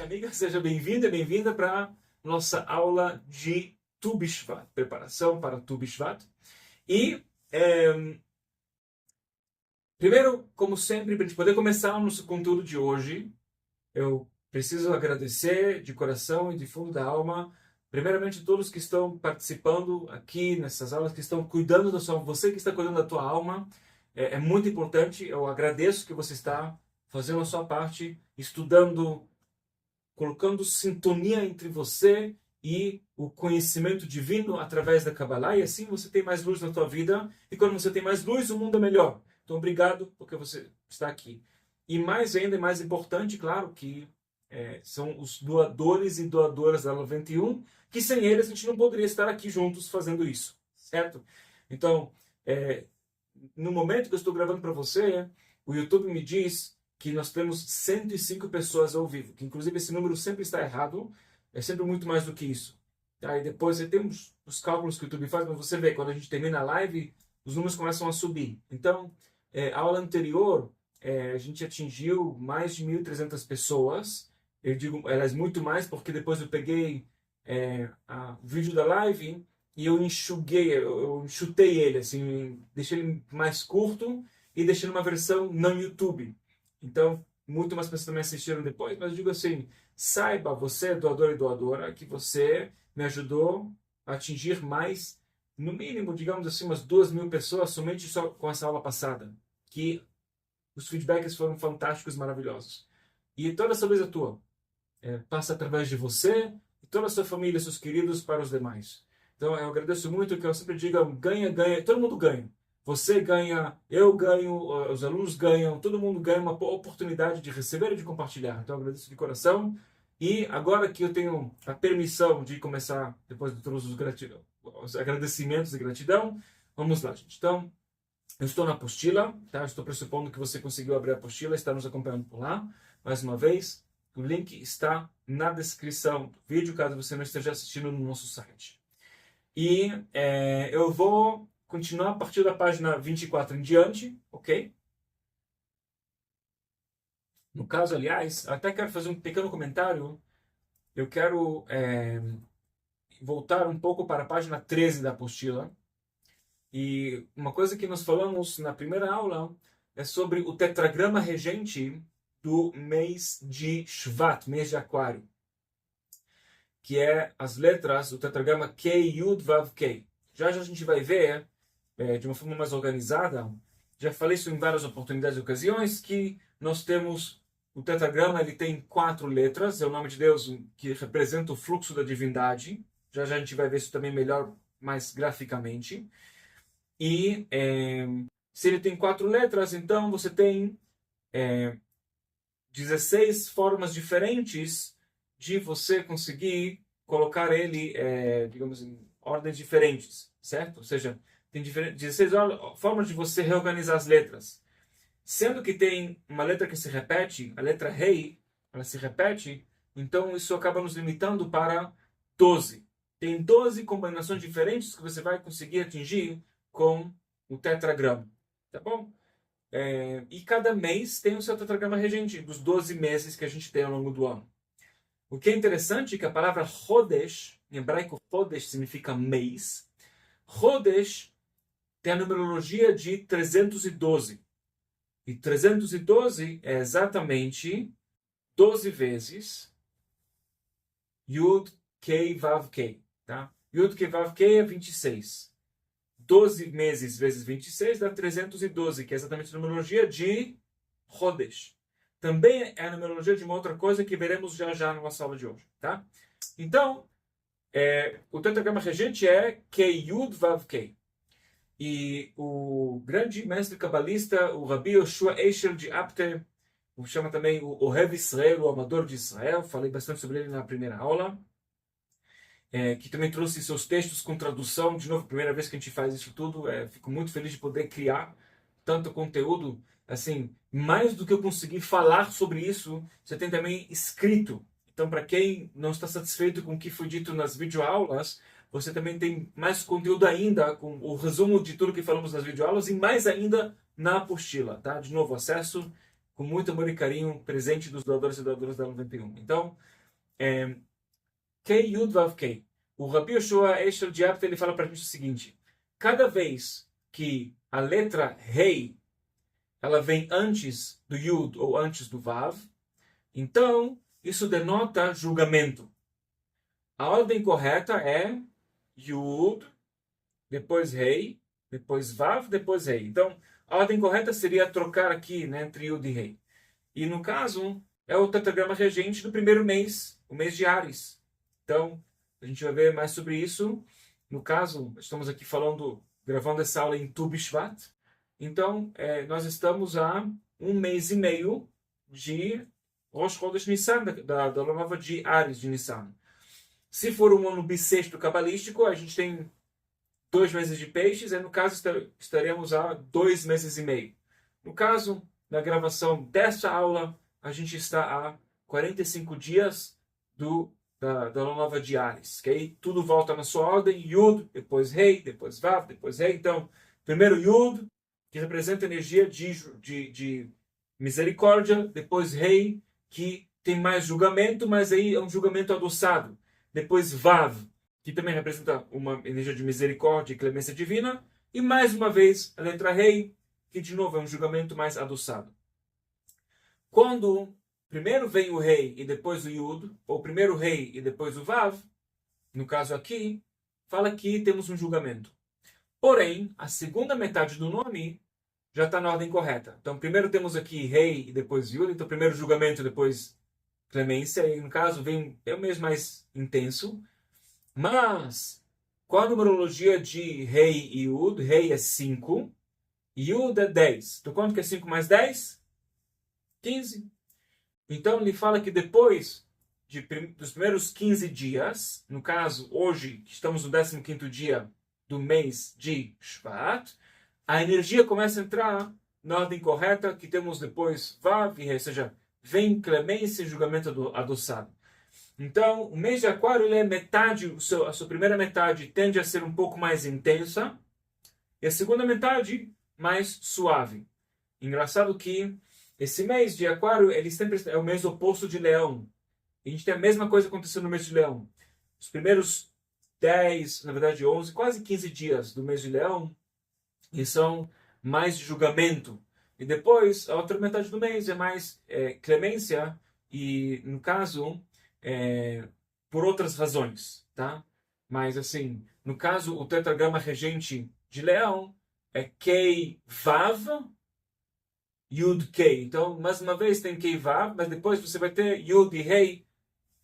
minha amiga, seja bem-vinda e bem-vinda para nossa aula de Tu B'Shvat, preparação para Tu B'Shvat. E, primeiro, como sempre, para a gente poder começar o nosso conteúdo de hoje, eu preciso agradecer de coração e de fundo da alma, primeiramente, todos que estão participando aqui nessas aulas, que estão cuidando da sua alma, você que está cuidando da tua alma, é muito importante. Eu agradeço que você está fazendo a sua parte, estudando, colocando sintonia entre você e o conhecimento divino através da Kabbalah, e assim você tem mais luz na tua vida, e quando você tem mais luz, o mundo é melhor. Então, obrigado porque você está aqui. E mais ainda, mais importante, claro, que são os doadores e doadoras da aula 21, que sem eles a gente não poderia estar aqui juntos fazendo isso, certo? Então, no momento que eu estou gravando para você, o YouTube me diz que nós temos 105 pessoas ao vivo, que inclusive esse número sempre está errado, é sempre muito mais do que isso. Aí depois você tem os cálculos que o YouTube faz, mas você vê, quando a gente termina a live, os números começam a subir. Então, a aula anterior, a gente atingiu mais de 1.300 pessoas. Eu digo, elas muito mais, porque depois eu peguei o vídeo da live e eu enxutei ele, assim, deixei ele mais curto e deixei uma versão não YouTube. Então, muito mais pessoas também assistiram depois, mas eu digo assim, saiba, você, doador e doadora, que você me ajudou a atingir mais, no mínimo, digamos assim, umas 2.000 pessoas, somente só com essa aula passada, que os feedbacks foram fantásticos, maravilhosos. E toda essa luz é tua. Passa através de você e toda a sua família, seus queridos, para os demais. Então, eu agradeço muito, que eu sempre digo, ganha, ganha, todo mundo ganha. Você ganha, eu ganho, os alunos ganham, todo mundo ganha uma oportunidade de receber e de compartilhar. Então, eu agradeço de coração. E agora que eu tenho a permissão de começar, depois de todos os agradecimentos e gratidão, vamos lá, gente. Então, eu estou na apostila, tá? Estou pressupondo que você conseguiu abrir a apostila, está nos acompanhando por lá. Mais uma vez, o link está na descrição do vídeo, caso você não esteja assistindo no nosso site. E eu vou continuar a partir da página 24 em diante, ok? No caso, aliás, até quero fazer um pequeno comentário. Eu quero voltar um pouco para a página 13 da apostila. E uma coisa que nós falamos na primeira aula é sobre o tetragrama regente do mês de Shvat, mês de Aquário, que é as letras do tetragrama Kei, Yud, Vav, Kei. Já a gente vai ver de uma forma mais organizada. Já falei isso em várias oportunidades e ocasiões, que nós temos o tetragrama, ele tem 4 letras, é o nome de Deus que representa o fluxo da divindade. Já a gente vai ver isso também melhor, mais graficamente. E se ele tem 4 letras, então você tem 16 formas diferentes de você conseguir colocar ele, digamos, em ordens diferentes, certo? Ou seja, tem 16 formas de você reorganizar as letras. Sendo que tem uma letra que se repete, a letra Rei, ela se repete, então isso acaba nos limitando para 12. Tem 12 combinações diferentes que você vai conseguir atingir com o tetragrama, tá bom? E cada mês tem o seu tetragrama regente, dos 12 meses que a gente tem ao longo do ano. O que é interessante é que a palavra Chodesh, em hebraico Chodesh significa mês. Chodesh tem a numerologia de 312. E 312 é exatamente 12 vezes Yud, Kei, Vav, Kei. Tá? Yud, Kei, Vav, Kei é 26. 12 meses vezes 26 dá 312, que é exatamente a numerologia de Chodesh. Também é a numerologia de uma outra coisa que veremos já já na nossa aula de hoje. Tá? Então, o tetragrama regente é Kei, Yud, Vav, Kei. E o grande mestre cabalista, o Rabi Yoshua Eichel de Apte, o chama também o Ohev Israel, o amador de Israel, falei bastante sobre ele na primeira aula, que também trouxe seus textos com tradução. De novo, primeira vez que a gente faz isso tudo, fico muito feliz de poder criar tanto conteúdo, assim, mais do que eu conseguir falar sobre isso, você tem também escrito. Então, para quem não está satisfeito com o que foi dito nas videoaulas, você também tem mais conteúdo ainda, com o resumo de tudo que falamos nas videoaulas e mais ainda na apostila, tá? De novo, acesso com muito amor e carinho, presente dos doadores e doadoras da 91. Então, Kei Yud Vav Kei. O Rabbi Yoshua Eshel Diapta, ele fala para a gente o seguinte: cada vez que a letra Rei ela vem antes do Yud ou antes do Vav, então isso denota julgamento. A ordem correta é Yud, depois Rei, depois Vav, depois Rei. Então, a ordem correta seria trocar aqui, né, entre Yud e Rei. E no caso, é o tetragrama regente do primeiro mês, o mês de Ares. Então, a gente vai ver mais sobre isso. No caso, estamos aqui gravando essa aula em Tu B'Shvat. Então, nós estamos há um mês e meio de Rosh Chodesh Nissan, da lua nova de Ares de Nissan. Se for um ano bissexto cabalístico, a gente tem 2 meses de peixes, e no caso estaremos há 2 meses e meio. No caso, na gravação desta aula, a gente está há 45 dias da lua nova de Ares. Okay? Tudo volta na sua ordem, Yud, depois Rei, depois Vav, depois Rei. Então, primeiro Yud, que representa a energia de misericórdia, depois Rei, que tem mais julgamento, mas aí é um julgamento adoçado. Depois Vav, que também representa uma energia de misericórdia e clemência divina. E mais uma vez, a letra Rei, que de novo é um julgamento mais adoçado. Quando primeiro vem o Rei e depois o Yud, ou primeiro o Rei e depois o Vav, no caso aqui, fala que temos um julgamento. Porém, a segunda metade do nome já está na ordem correta. Então, primeiro temos aqui Rei e depois Yud. Então, primeiro julgamento, depois clemência. E no caso, é o mês mais intenso. Mas, com a numerologia de Rei e Yud, Rei é 5, Yud é 10. Então, quanto que é 5 mais 10? 15. Então, ele fala que depois dos primeiros 15 dias, no caso, hoje, estamos no 15º dia do mês de Shvat, a energia começa a entrar na ordem correta, que temos depois Vav, ou seja, vem clemência e julgamento adoçado. Então, o mês de Aquário, ele é metade, a sua primeira metade tende a ser um pouco mais intensa, e a segunda metade mais suave. Engraçado que esse mês de Aquário, ele sempre é o mês oposto de Leão. E a gente tem a mesma coisa acontecendo no mês de Leão. Os primeiros 10, na verdade 11, quase 15 dias do mês de Leão, e são mais de julgamento. E depois, a outra metade do mês é mais clemência, e no caso, por outras razões, tá? Mas assim, no caso, o tetragrama regente de Leão é Kei Vav, Yud Kei. Então, mais uma vez tem Kei Vav, mas depois você vai ter Yud e Rei.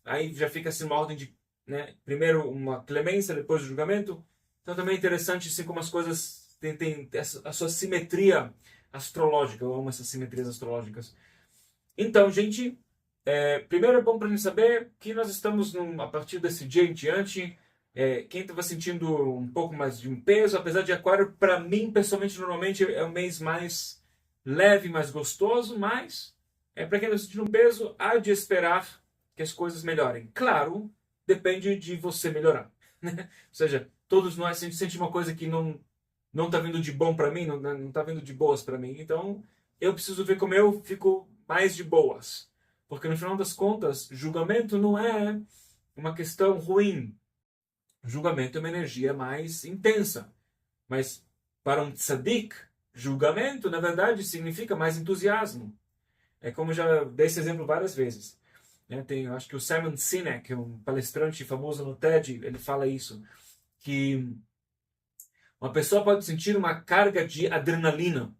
Aí já fica assim uma ordem de, né, primeiro uma clemência, depois o julgamento. Então também é interessante assim como as coisas tem a sua simetria astrológica. Eu amo essas simetrias astrológicas. Então, gente, primeiro é bom para a gente saber que nós estamos, a partir desse dia em diante, quem estava sentindo um pouco mais de um peso, apesar de Aquário, para mim, pessoalmente, normalmente é o mês mais leve, mais gostoso, mas para quem está sentindo um peso, há de esperar que as coisas melhorem. Claro, depende de você melhorar. Né? Ou seja, todos nós, se a gente sente uma coisa que não está vindo de bom para mim, não está vindo de boas para mim, então eu preciso ver como eu fico mais de boas. Porque no final das contas, julgamento não é uma questão ruim. Julgamento é uma energia mais intensa. Mas para um tzadik, julgamento, na verdade, significa mais entusiasmo. É como eu já dei esse exemplo várias vezes. Eu acho que o Simon Sinek, um palestrante famoso no TED, ele fala isso, que uma pessoa pode sentir uma carga de adrenalina.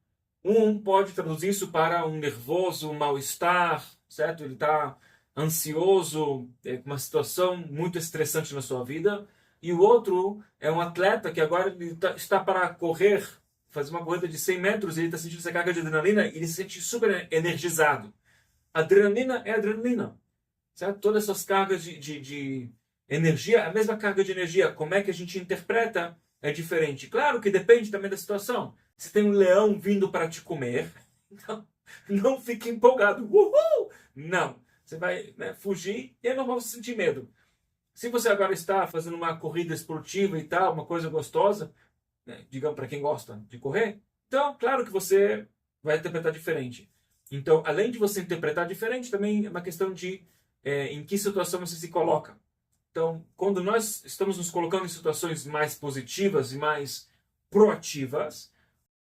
Pode traduzir isso para um nervoso, um mal-estar, certo? Ele está ansioso, com uma situação muito estressante na sua vida. E o outro é um atleta que agora ele está para correr, fazer uma corrida de 100 metros, e ele está sentindo essa carga de adrenalina e ele se sente super energizado. Adrenalina é adrenalina, certo? Todas essas cargas de energia, a mesma carga de energia, como é que a gente interpreta é diferente. Claro que depende também da situação. Se tem um leão vindo para te comer, então, não fique empolgado. Uhul! Não. Você vai, né, fugir e é normal você sentir medo. Se você agora está fazendo uma corrida esportiva e tal, uma coisa gostosa, né, digamos para quem gosta de correr, então, claro que você vai interpretar diferente. Então, além de você interpretar diferente, também é uma questão de em que situação você se coloca. Então, quando nós estamos nos colocando em situações mais positivas e mais proativas,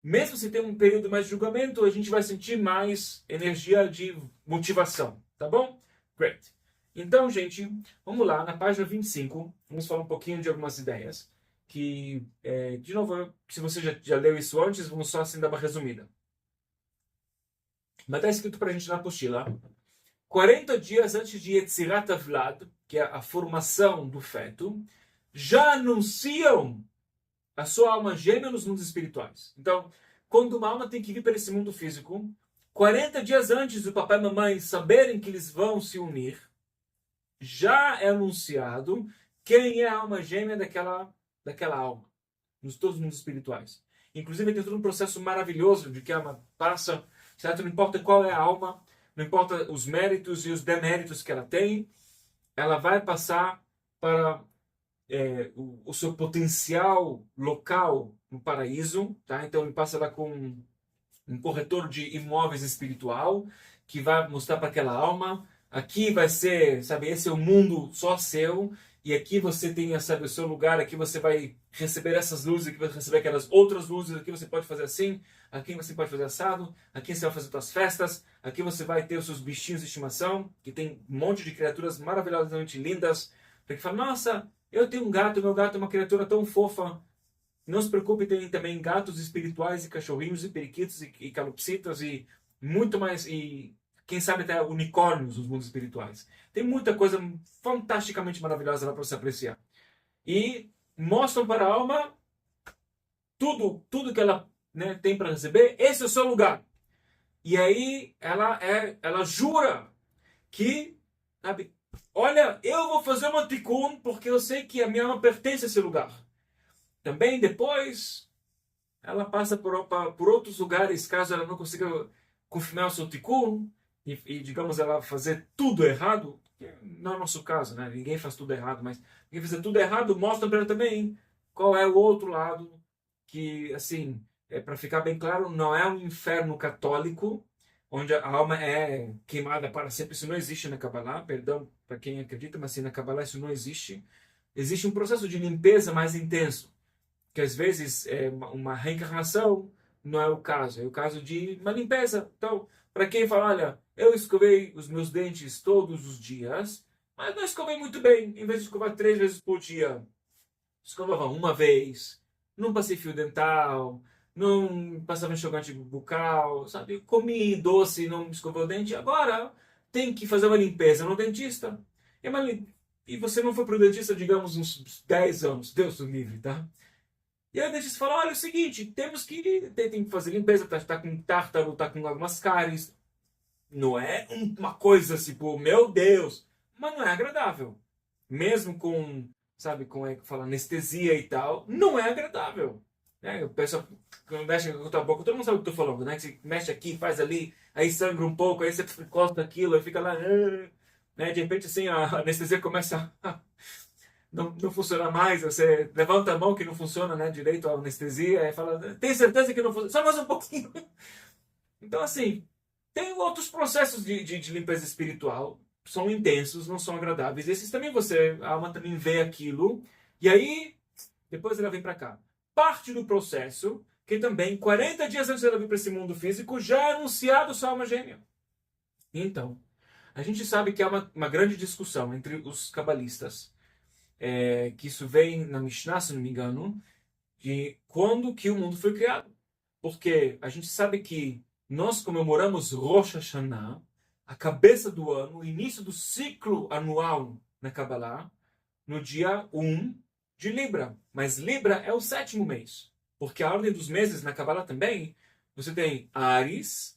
mesmo se tem um período mais de julgamento, a gente vai sentir mais energia de motivação, tá bom? Great. Então, gente, vamos lá, na página 25, vamos falar um pouquinho de algumas ideias, que, de novo, se você já leu isso antes, vamos só assim dar uma resumida. Mas está escrito para a gente na apostila, 40 dias antes de Yetzirat Havlad, que é a formação do feto, já anunciam a sua alma gêmea nos mundos espirituais. Então, quando uma alma tem que vir para esse mundo físico, 40 dias antes do papai e mamãe saberem que eles vão se unir, já é anunciado quem é a alma gêmea daquela alma, nos todos os mundos espirituais. Inclusive, tem todo um processo maravilhoso de que a alma passa, certo? Não importa qual é a alma, não importa os méritos e os deméritos que ela tem, ela vai passar para o seu potencial local no paraíso, tá? Então ele passa lá com um corretor de imóveis espiritual que vai mostrar para aquela alma, aqui vai ser, sabe, esse é o mundo só seu, e aqui você tem, sabe, o seu lugar, aqui você vai receber essas luzes, aqui você vai receber aquelas outras luzes, aqui você pode fazer assim, aqui você pode fazer assado, aqui você vai fazer suas festas, aqui você vai ter os seus bichinhos de estimação, que tem um monte de criaturas maravilhosamente lindas, para que fala, nossa, eu tenho um gato, meu gato é uma criatura tão fofa. Não se preocupe, tem também gatos espirituais e cachorrinhos e periquitos e calopsitas e muito mais, e quem sabe até unicórnios nos mundos espirituais. Tem muita coisa fantasticamente maravilhosa lá para você apreciar. E mostram para a alma tudo que ela, né, tem para receber. Esse é o seu lugar. E aí ela jura que, sabe, olha, eu vou fazer uma tikkun porque eu sei que a minha alma pertence a esse lugar. Também depois ela passa por outros lugares, caso ela não consiga confirmar o seu tikkun digamos, ela fazer tudo errado, que não é o nosso caso, né? Ninguém faz tudo errado, mas quem fazer tudo errado, mostra para ela também qual é o outro lado, que, assim, para ficar bem claro, não é um inferno católico, onde a alma é queimada para sempre. Isso não existe na Kabbalah, perdão para quem acredita, mas assim, na Kabbalah isso não existe. Existe um processo de limpeza mais intenso, que às vezes é uma reencarnação, não é o caso, é o caso de uma limpeza. Então, para quem fala, olha, eu escovei os meus dentes todos os dias, mas não escovei muito bem, em vez de escovar 3 vezes por dia, escovava uma vez, não passei fio dental, não passava enxovante bucal, sabe? Comi doce, não escovei o dente. Agora tem que fazer uma limpeza no dentista. E você não foi para o dentista, digamos, uns 10 anos, Deus o livre, tá? E aí o dentista fala, olha, é o seguinte, tem que fazer limpeza, tá com tártaro, tá com algumas cáries. Não é uma coisa assim, pô, meu Deus, mas não é agradável. Mesmo com, sabe, com fala, anestesia e tal, não é agradável. Né? O pessoal, quando mexe com a tua boca, todo mundo sabe o que eu tô falando, né? Que você mexe aqui, faz ali, aí sangra um pouco, aí você encosta aquilo, aí fica lá, né? De repente, assim, a anestesia começa a não funciona mais, você levanta a mão que não funciona, né, direito a anestesia, e fala, tem certeza que não funciona? Só mais um pouquinho. Então, assim, tem outros processos de limpeza espiritual, são intensos, não são agradáveis. Esses também a alma também vê aquilo, e aí, depois ela vem para cá. Parte do processo, que também, 40 dias antes dela vir para esse mundo físico, já é anunciado sua alma gêmea. Então, a gente sabe que há uma grande discussão entre os cabalistas, que isso vem na Mishnah, se não me engano, de quando que o mundo foi criado. Porque a gente sabe que nós comemoramos Rosh Hashanah, a cabeça do ano, o início do ciclo anual na Kabbalah, no dia 1 de Libra. Mas Libra é o 7º mês. Porque a ordem dos meses na Kabbalah também, você tem Áries,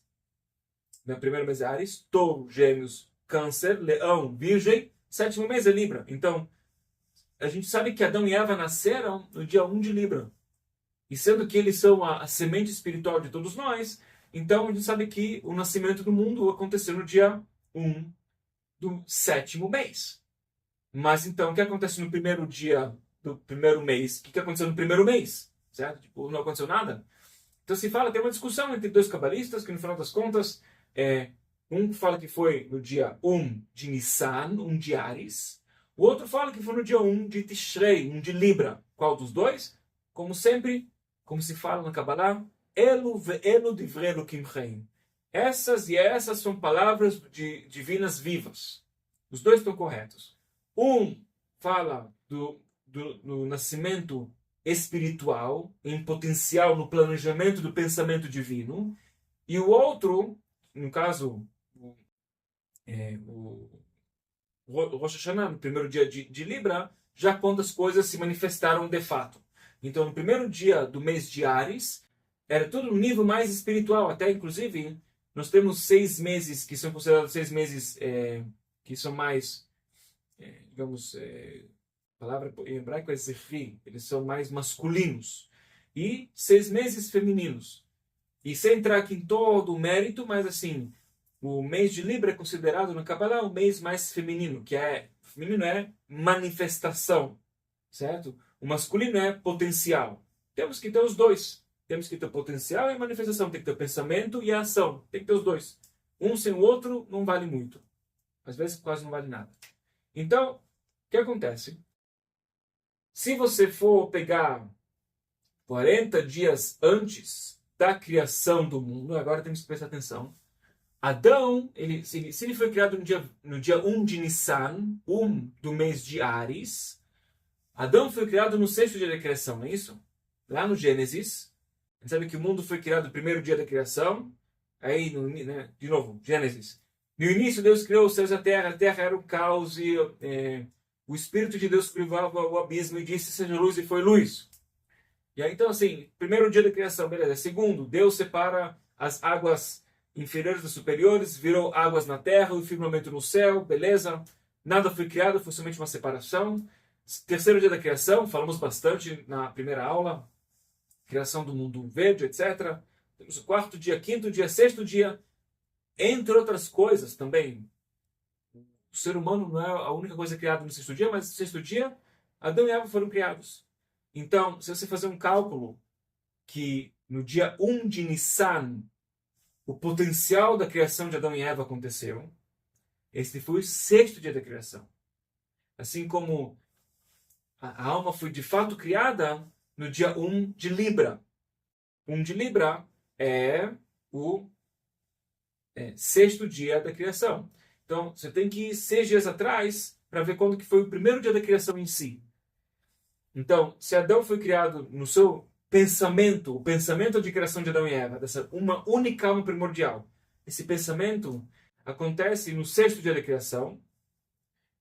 no primeiro mês é Áries, Touro, Gêmeos, Câncer, Leão, Virgem, 7º mês é Libra. Então, a gente sabe que Adão e Eva nasceram no dia 1 de Libra. E sendo que eles são a semente espiritual de todos nós, então a gente sabe que o nascimento do mundo aconteceu no dia 1 do 7º mês. Mas então, o que acontece no primeiro dia do primeiro mês? O que aconteceu no primeiro mês? Certo? Tipo, não aconteceu nada? Então se fala, tem uma discussão entre dois cabalistas que no final das contas Um fala que foi no dia 1 de Nissan, 1 de Ares. O outro fala que foi no dia 1 de Tishrei, 1 de Libra. Qual dos dois? Como sempre, como se fala na Kabbalah, Elu ve'elu divrei Elokim chaim. Essas e essas são palavras divinas vivas. Os dois estão corretos. Um fala do nascimento espiritual, em potencial, no planejamento do pensamento divino. E o outro, no caso, o Rosh Hashanah, no primeiro dia de Libra, já quando as coisas se manifestaram de fato. Então, no primeiro dia do mês de Ares, era tudo no nível mais espiritual. Até, inclusive, nós temos 6 meses que são considerados 6 meses que são mais, digamos, a palavra em hebraico é zechri, eles são mais masculinos. E 6 meses femininos. E sem entrar aqui em todo o mérito, mas assim, o mês de Libra é considerado na Kabbalah o mês mais feminino, feminino é manifestação, certo? O masculino é potencial. Temos que ter os dois. Temos que ter potencial e manifestação, tem que ter o pensamento e a ação, tem que ter os dois. Um sem o outro não vale muito. Às vezes quase não vale nada. Então, o que acontece? Se você for pegar 40 dias antes da criação do mundo, agora temos que prestar atenção. Adão, se ele foi criado no dia 1 de Nissan, 1 do mês de Ares, Adão foi criado no 6º dia da criação, não é isso? Lá no Gênesis, a gente sabe que o mundo foi criado no primeiro dia da criação, aí, de novo, Gênesis. No início, Deus criou os céus e a terra era um caos e o Espírito de Deus privava o abismo e disse, seja luz, e foi luz. E aí, então, assim, primeiro dia da criação, beleza. Segundo, Deus separa as águas inferiores das superiores, virou águas na terra, o firmamento no céu, beleza. Nada foi criado, foi somente uma separação. Terceiro dia da criação, falamos bastante na primeira aula, criação do mundo verde, etc. Temos o 4º dia, 5º dia, 6º dia, entre outras coisas também. O ser humano não é a única coisa criada no 6º dia, mas no 6º dia, Adão e Eva foram criados. Então, se você fazer um cálculo que no dia 1 de Nissan, o potencial da criação de Adão e Eva aconteceu, este foi o 6º dia da criação. Assim como a alma foi de fato criada no dia 1 de Libra. 1 de Libra é o 6º dia da criação. Então, você tem que ir 6 dias atrás para ver quando que foi o primeiro dia da criação em si. Então, se Adão foi criado no seu pensamento, o pensamento de criação de Adão e Eva, dessa uma única alma primordial, esse pensamento acontece no 6º dia da criação.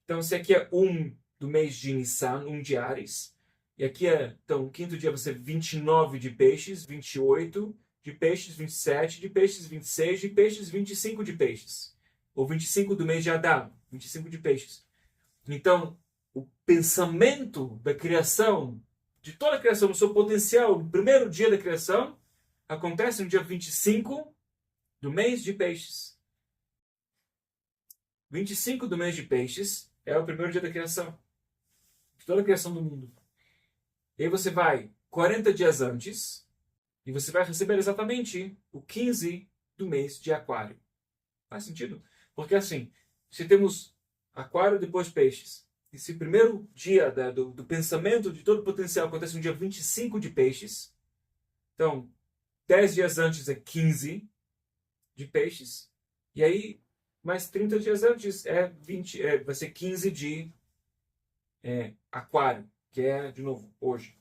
Então, se aqui é 1 do mês de Nissan, 1 de Ares, e aqui então, o 5º dia vai ser 29 de peixes, 28 de peixes, 27 de peixes, 26 de peixes, 25 de peixes. Ou 25 do mês de Adão, 25 de peixes. Então, o pensamento da criação, de toda a criação, no seu potencial, no primeiro dia da criação, acontece no dia 25 do mês de peixes. 25 do mês de peixes é o primeiro dia da criação. De toda a criação do mundo. E aí você vai 40 dias antes e você vai receber exatamente o 15 do mês de Aquário. Faz sentido? Porque assim, se temos Aquário depois peixes, e se o primeiro dia do pensamento de todo o potencial acontece no dia 25 de peixes, então 10 dias antes é 15 de peixes, e aí mais 30 dias antes vai ser 15 de Aquário, que é, de novo, hoje.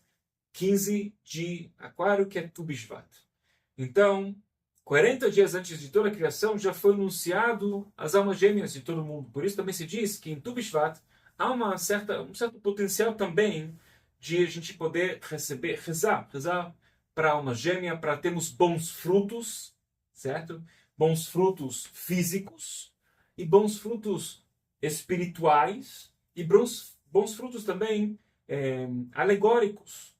15 de Aquário, que é Tu Bishvat. Então, 40 dias antes de toda a criação, já foi anunciado as almas gêmeas de todo mundo. Por isso também se diz que em Tu Bishvat há um certo potencial também de a gente poder rezar para a alma gêmea, para termos bons frutos, certo? Bons frutos físicos e bons frutos espirituais e bons frutos também alegóricos,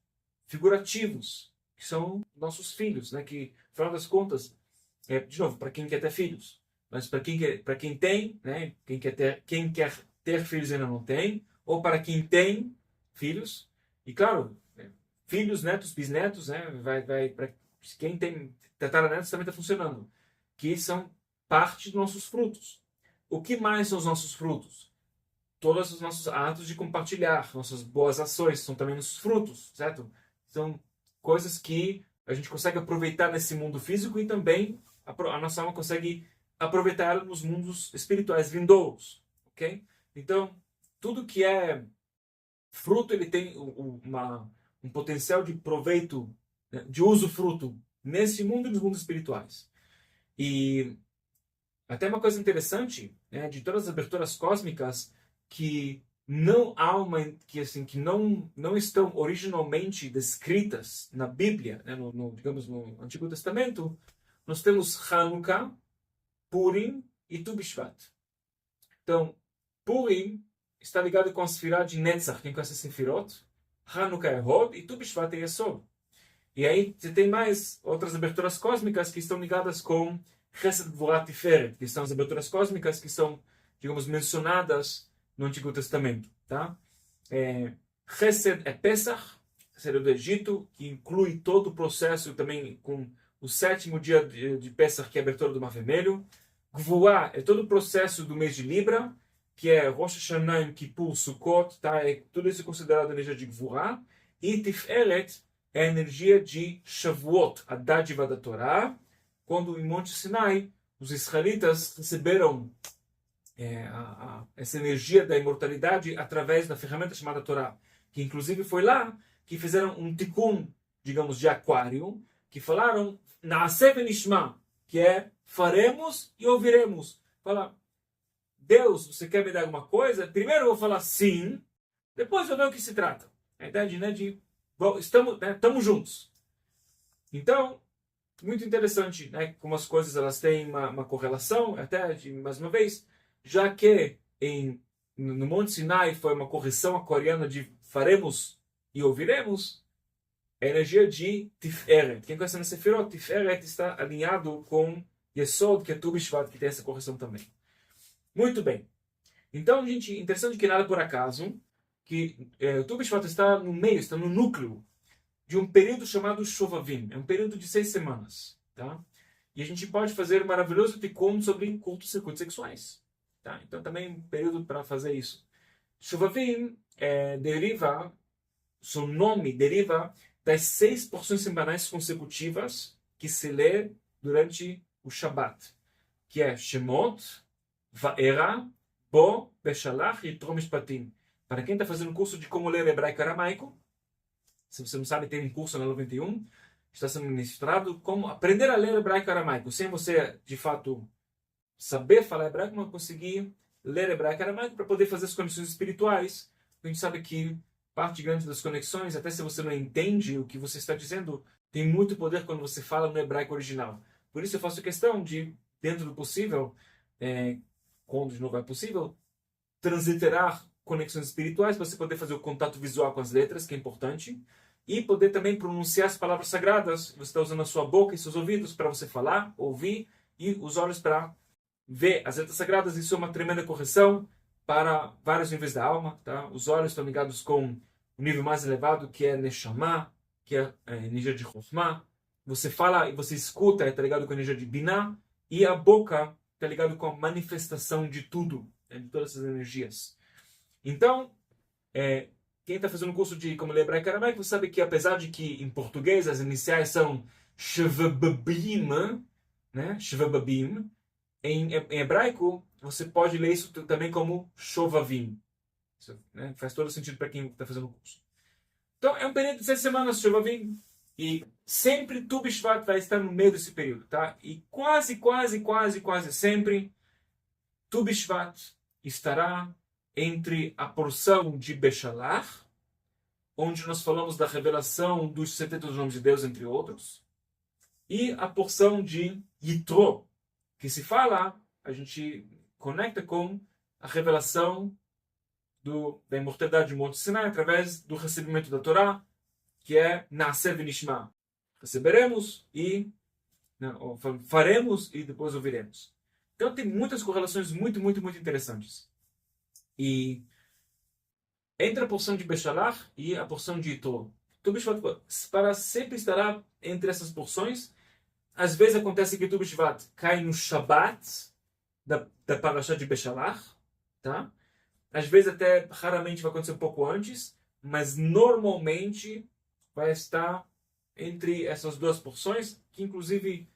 figurativos, que são nossos filhos, né? Que, no final das contas, de novo, para quem quer ter filhos, mas para quem tem, né? Quem quer ter filhos e ainda não tem, ou para quem tem filhos, e claro, filhos, netos, bisnetos, né? Vai para quem tem tataranetos também está funcionando, que são parte dos nossos frutos. O que mais são os nossos frutos? Todos os nossos atos de compartilhar, nossas boas ações são também nossos frutos, certo? São coisas que a gente consegue aproveitar nesse mundo físico e também a nossa alma consegue aproveitar nos mundos espirituais vindouros, ok? Então, tudo que é fruto, ele tem um potencial de proveito, né, de usufruto nesse mundo e nos mundos espirituais. E até uma coisa interessante, né, de todas as aberturas cósmicas que não há que não estão originalmente descritas na Bíblia, né, digamos no Antigo Testamento, nós temos Hanukkah, Purim e Tu B'Shvat. Então, Purim está ligado com a Sefirah de Netzach, quem conhece Sefirot, Hanukkah é Hod e Tu B'Shvat é Yesod. E aí você tem mais outras aberturas cósmicas que estão ligadas com Chesed, Gvurah, Tiferet, que são as aberturas cósmicas que são, digamos, mencionadas no Antigo Testamento. Tá? Chesed é Pesach, Chesed do Egito, que inclui todo o processo também com o 7º dia de Pesach, que é a abertura do Mar Vermelho. Gvurah é todo o processo do mês de Libra, que é Rosh Hashanah, Yom Kippur, Sukkot, tá? Tudo isso é considerado a energia de Gvurah. E Tiferet é a energia de Shavuot, a dádiva da Torá, quando em Monte Sinai os israelitas receberam essa energia da imortalidade através da ferramenta chamada Torá, que inclusive foi lá que fizeram um tikkun, digamos, de aquário, que falaram Na'aseh v'nishma, que é faremos e ouviremos. Fala, Deus, você quer me dar alguma coisa? Primeiro eu vou falar sim, depois eu ver o que se trata. A ideia estamos juntos. Então, muito interessante, né, como as coisas elas têm uma correlação, até, mais uma vez, já que no Monte Sinai foi uma correção aquariana de faremos e ouviremos, a energia de Tiferet. Quem conhece na Sefirot, Tiferet está alinhado com Yesod, que é Tu B'Shvat, que tem essa correção também. Muito bem. Então, gente, interessante que nada por acaso, que o Tu B'Shvat está no meio, está no núcleo de um período chamado Shovavim. É um período de 6 semanas. Tá? E a gente pode fazer um maravilhoso tikkun sobre cultos e circuitos sexuais. Tá? Então, também um período para fazer isso. Shovavim seu nome deriva das 6 porções semanais consecutivas que se lê durante o Shabat, que é Shemot, Va'era, Bo, Beshalach e Trom Mishpatim. Para quem está fazendo um curso de como ler hebraico e aramaico, se você não sabe, tem um curso na 91, está sendo ministrado como aprender a ler hebraico e aramaico, sem você, de fato, saber falar hebraico, mas conseguir ler hebraico e aramaico para poder fazer as conexões espirituais. A gente sabe que parte grande das conexões, até se você não entende o que você está dizendo, tem muito poder quando você fala no hebraico original. Por isso eu faço questão de, dentro do possível, quando de novo é possível, transliterar conexões espirituais para você poder fazer o contato visual com as letras, que é importante, e poder também pronunciar as palavras sagradas. Você está usando a sua boca e seus ouvidos para você falar, ouvir, e os olhos para ver as letras sagradas. Isso é uma tremenda correção para vários níveis da alma. Tá? Os olhos estão ligados com o nível mais elevado, que é Neshama, que é a energia de Chokhmah. Você fala e você escuta, está ligado com a energia de Binah, e a boca está ligado com a manifestação de tudo, de todas essas energias. Então, quem está fazendo um curso de como ler hebraico e aramaico sabe que, apesar de que em português as iniciais são Shvababim, né? Shvababim, em hebraico você pode ler isso também como Shovavim. Isso, né? Faz todo sentido para quem está fazendo o curso. Então, é um período de 6 semanas, Shovavim, e sempre Tu B'Shvat vai estar no meio desse período, tá? E quase sempre Tu B'Shvat estará entre a porção de Beshalach, onde nós falamos da revelação dos 70 nomes de Deus, entre outros, e a porção de Yitro, que se fala, a gente conecta com a revelação da imortalidade de Monte Sinai através do recebimento da Torá, que é Na'aseh v'nishma. Receberemos e faremos e depois ouviremos. Então tem muitas correlações muito interessantes. E entre a porção de Beshalach e a porção de Yitro, Tu B'Shvat para sempre estará entre essas porções, Às vezes acontece que Tu B'Shvat cai no Shabbat da Parashá de Beshalach, tá? Às vezes até raramente vai acontecer um pouco antes, mas normalmente vai estar entre essas duas porções, que inclusive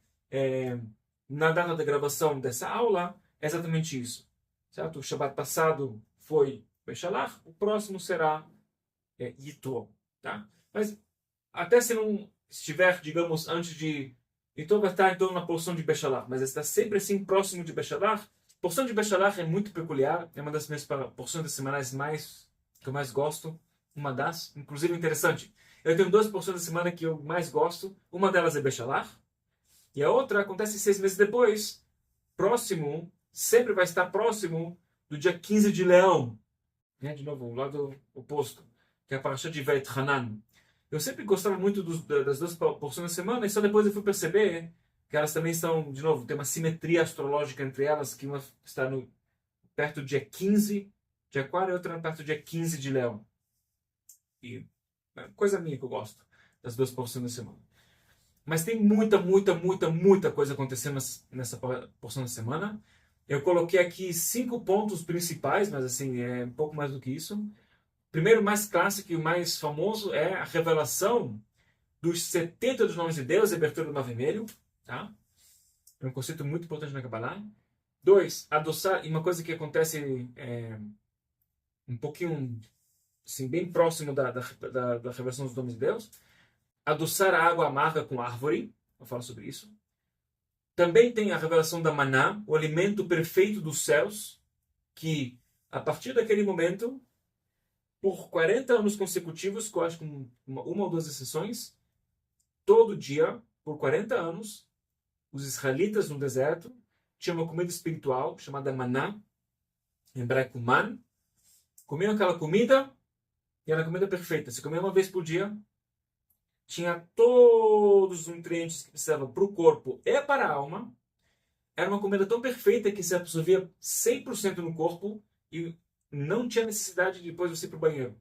na data da gravação dessa aula é exatamente isso. Certo? O Shabbat passado foi Beshalach, o próximo será Yitro. Tá? Mas até se não estiver, digamos, antes de Yitro, vai estar então na porção de Beshalach, mas está sempre assim próximo de Beshalach. A porção de Beshalach é muito peculiar, é uma das minhas porções semanais que eu mais gosto, uma das, inclusive interessante. Eu tenho duas porções da semana que eu mais gosto, uma delas é Beshalach, e a outra acontece 6 meses depois, próximo, sempre vai estar próximo do dia 15 de Leão, né? De novo, o lado oposto, que é a parasha de Veit Hanan. Eu sempre gostava muito das duas porções da semana, e só depois eu fui perceber que elas também estão, de novo, tem uma simetria astrológica entre elas, que uma está perto do dia 15 de Aquário e outra perto do dia 15 de Leão. E é coisa minha que eu gosto das duas porções da semana. Mas tem muita coisa acontecendo nessa porção da semana. Eu coloquei aqui 5 pontos principais, mas assim, é um pouco mais do que isso. Primeiro, mais clássico e o mais famoso é a revelação dos 70 dos nomes de Deus, a abertura do Mar Vermelho. Tá? É um conceito muito importante na Kabbalah. 2, adoçar, e uma coisa que acontece um pouquinho, assim, bem próximo da revelação dos nomes de Deus. Adoçar a água amarga com árvore. Eu falo sobre isso. Também tem a revelação da maná, o alimento perfeito dos céus, que a partir daquele momento, por 40 anos consecutivos, que eu acho com uma ou duas exceções, todo dia, por 40 anos, os israelitas no deserto tinham uma comida espiritual chamada maná, em hebraico man, comiam aquela comida e era a comida perfeita. Se comia uma vez por dia, tinha todos os nutrientes que precisava para o corpo e para a alma. Era uma comida tão perfeita que se absorvia 100% no corpo e não tinha necessidade de depois você ir para o banheiro.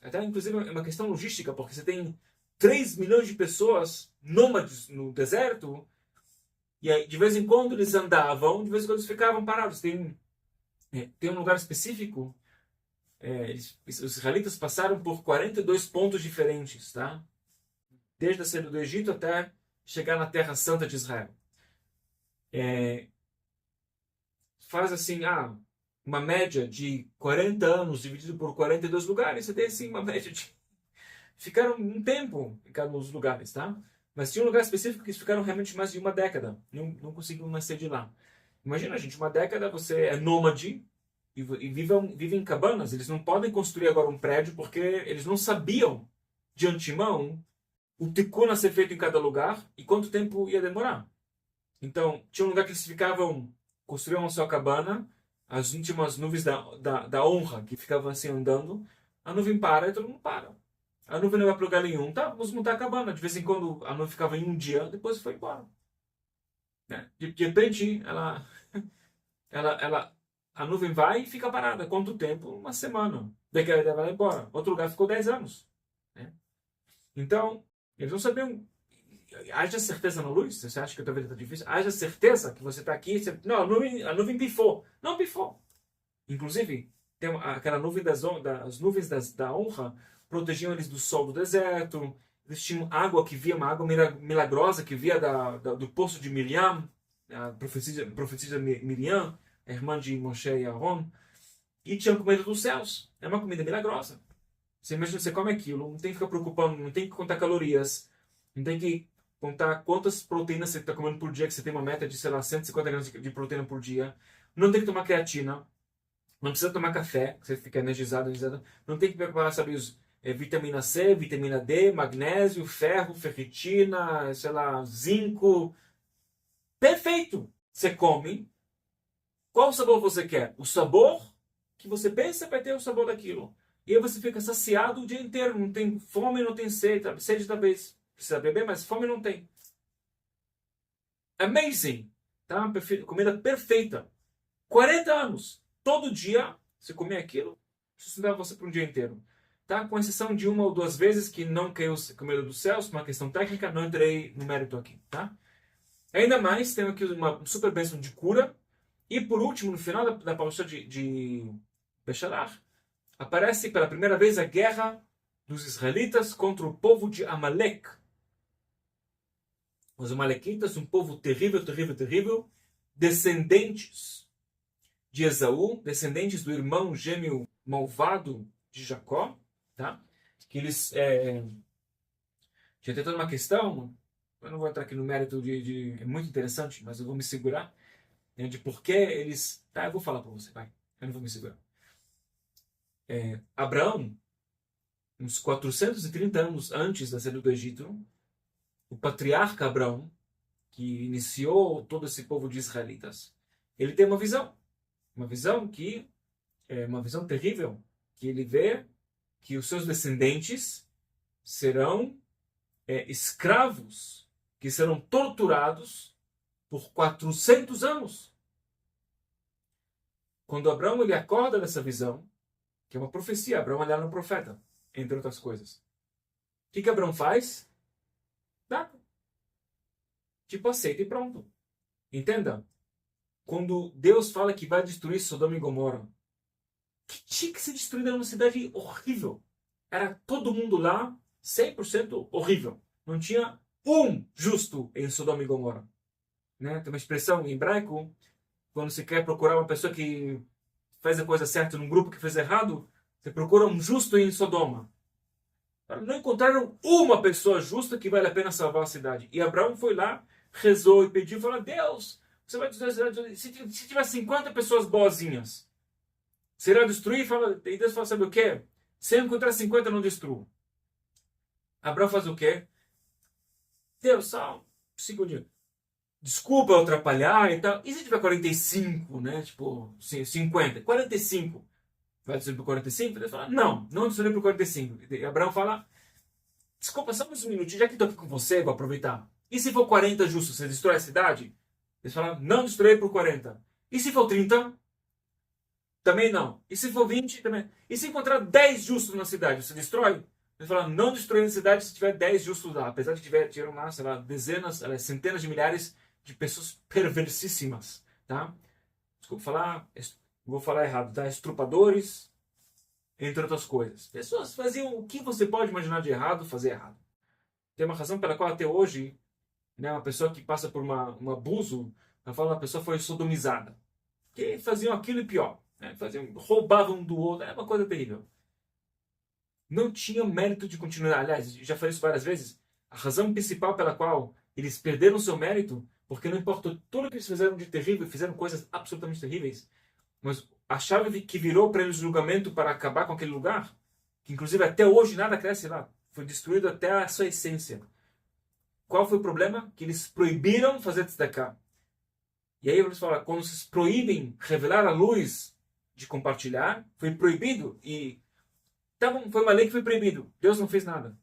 Até, inclusive, é uma questão logística, porque você tem 3 milhões de pessoas nômades no deserto e aí, de vez em quando eles andavam, de vez em quando eles ficavam parados. Tem um lugar específico, os israelitas passaram por 42 pontos diferentes, tá? Desde a saída do Egito até chegar na Terra Santa de Israel. Faz assim, uma média de 40 anos dividido por 42 lugares, você tem assim uma média de... Ficaram um tempo em cada um dos lugares, tá? Mas tinha um lugar específico que eles ficaram realmente mais de uma década. Não conseguiram nascer de lá. Imagina, gente, uma década você é nômade e vive em cabanas. Eles não podem construir agora um prédio porque eles não sabiam de antemão o tikkun a ser feito em cada lugar e quanto tempo ia demorar. Então, tinha um lugar que eles construíam a sua cabana, tinha umas nuvens da honra que ficavam assim andando, a nuvem para e todo mundo para. A nuvem não vai para lugar nenhum, tá, vamos montar a cabana. De vez em quando a nuvem ficava em um dia, depois foi embora. Né? De repente, a nuvem vai e fica parada. Quanto tempo? Uma semana. Daqui ela vai embora. Outro lugar ficou 10 anos. Né? Então, eles não sabiam. Haja certeza na luz. Você acha que a tua vida está difícil? Haja certeza que você está aqui. Não, a nuvem pifou. Não pifou. Inclusive, tem aquela nuvem as nuvens da honra protegiam eles do sol do deserto. Eles tinham água que via, uma água milagrosa que via do poço de Miriam, a profetisa Miriam, a irmã de Moshe e Aaron. E tinham comida dos céus. É uma comida milagrosa. Você imagina, você come aquilo, não tem que ficar preocupando, não tem que contar calorias, não tem que contar quantas proteínas você está comendo por dia, que você tem uma meta de, sei lá, 150 gramas de proteína por dia. Não tem que tomar creatina. Não precisa tomar café, que você fica energizado. Não tem que preparar, sabe, vitamina C, vitamina D, magnésio, ferro, ferritina, sei lá, zinco. Perfeito! Você come. Qual sabor você quer? O sabor que você pensa vai ter o sabor daquilo. E aí você fica saciado o dia inteiro. Não tem fome, não tem sede. Sede talvez precisa beber, mas fome não tem. Amazing! Tá? Comida perfeita. 40 anos. Todo dia você comer aquilo, sustentava você por um dia inteiro. Tá? Com exceção de uma ou duas vezes que não caiu comida dos céus, por uma questão técnica, não entrei no mérito aqui. Tá? Ainda mais, tem aqui uma super bênção de cura. E por último, no final da parasha de Beshalach, aparece pela primeira vez a guerra dos israelitas contra o povo de Amalek. Os Amalequitas, um povo terrível, terrível, terrível, descendentes de Esaú, descendentes do irmão gêmeo malvado de Jacó, tá? Que eles tinha toda uma questão, eu não vou entrar aqui no mérito é muito interessante, mas eu vou me segurar, né, de por que eles... Tá, eu vou falar para você, vai. Eu não vou me segurar. Abraão, uns 430 anos antes da saída do Egito, o patriarca Abraão, que iniciou todo esse povo de israelitas, ele tem uma visão que é uma visão terrível, que ele vê que os seus descendentes serão escravos, que serão torturados por 400 anos. Quando Abraão ele acorda dessa visão, que é uma profecia, Abraão era um profeta, entre outras coisas. O que Abraão faz? Nada. Tipo, aceita e pronto. Entenda? Quando Deus fala que vai destruir Sodoma e Gomorra, que tinha que ser destruída uma cidade horrível. Era todo mundo lá, 100% horrível. Não tinha um justo em Sodoma e Gomorra. Né? Tem uma expressão em hebraico, quando você quer procurar uma pessoa que faz a coisa certa num grupo que fez errado, você procura um justo em Sodoma. Não encontraram uma pessoa justa que vale a pena salvar a cidade. E Abraão foi lá, rezou e pediu, falou, Deus, você vai destruir a cidade. Se tiver 50 pessoas boazinhas, será destruir? E Deus fala, sabe o quê? Se eu encontrar 50, eu não destruo. Abraão faz o quê? Deus, só um segundinho. Desculpa eu atrapalhar e tal. E se tiver 45, né? Tipo, 50, 45. Vai destruir por 45? Deus fala, não destruir por 45. E Abraão fala, desculpa, só mais um minutinho, já que estou aqui com você, vou aproveitar. E se for 40 justos, você destrói a cidade? Eles falam, não destruir por 40. E se for 30? Também não. E se for 20? Também. E se encontrar 10 justos na cidade, você destrói? Eles falam, não destruir a cidade se tiver 10 justos lá. Apesar de tiver lá, sei lá, dezenas, centenas de milhares de pessoas perversissíssimas. Tá? Desculpa falar, vou falar errado, tá? Estrupadores, entre outras coisas. Pessoas faziam o que você pode imaginar de errado, fazer errado. Tem uma razão pela qual até hoje, né, uma pessoa que passa por um abuso, ela fala que a pessoa foi sodomizada. Que faziam aquilo e pior. Né? Roubavam um do outro. É uma coisa terrível. Não tinha mérito de continuar. Aliás, já falei isso várias vezes. A razão principal pela qual eles perderam seu mérito, porque não importa tudo que eles fizeram de terrível, fizeram coisas absolutamente terríveis, mas a chave que virou para eles o julgamento para acabar com aquele lugar, que inclusive até hoje nada cresce lá, foi destruído até a sua essência. Qual foi o problema? Que eles proibiram fazer tzedakah. E aí eles falam, quando vocês proíbem revelar a luz de compartilhar, foi proibido e foi uma lei que foi proibido. Deus não fez nada.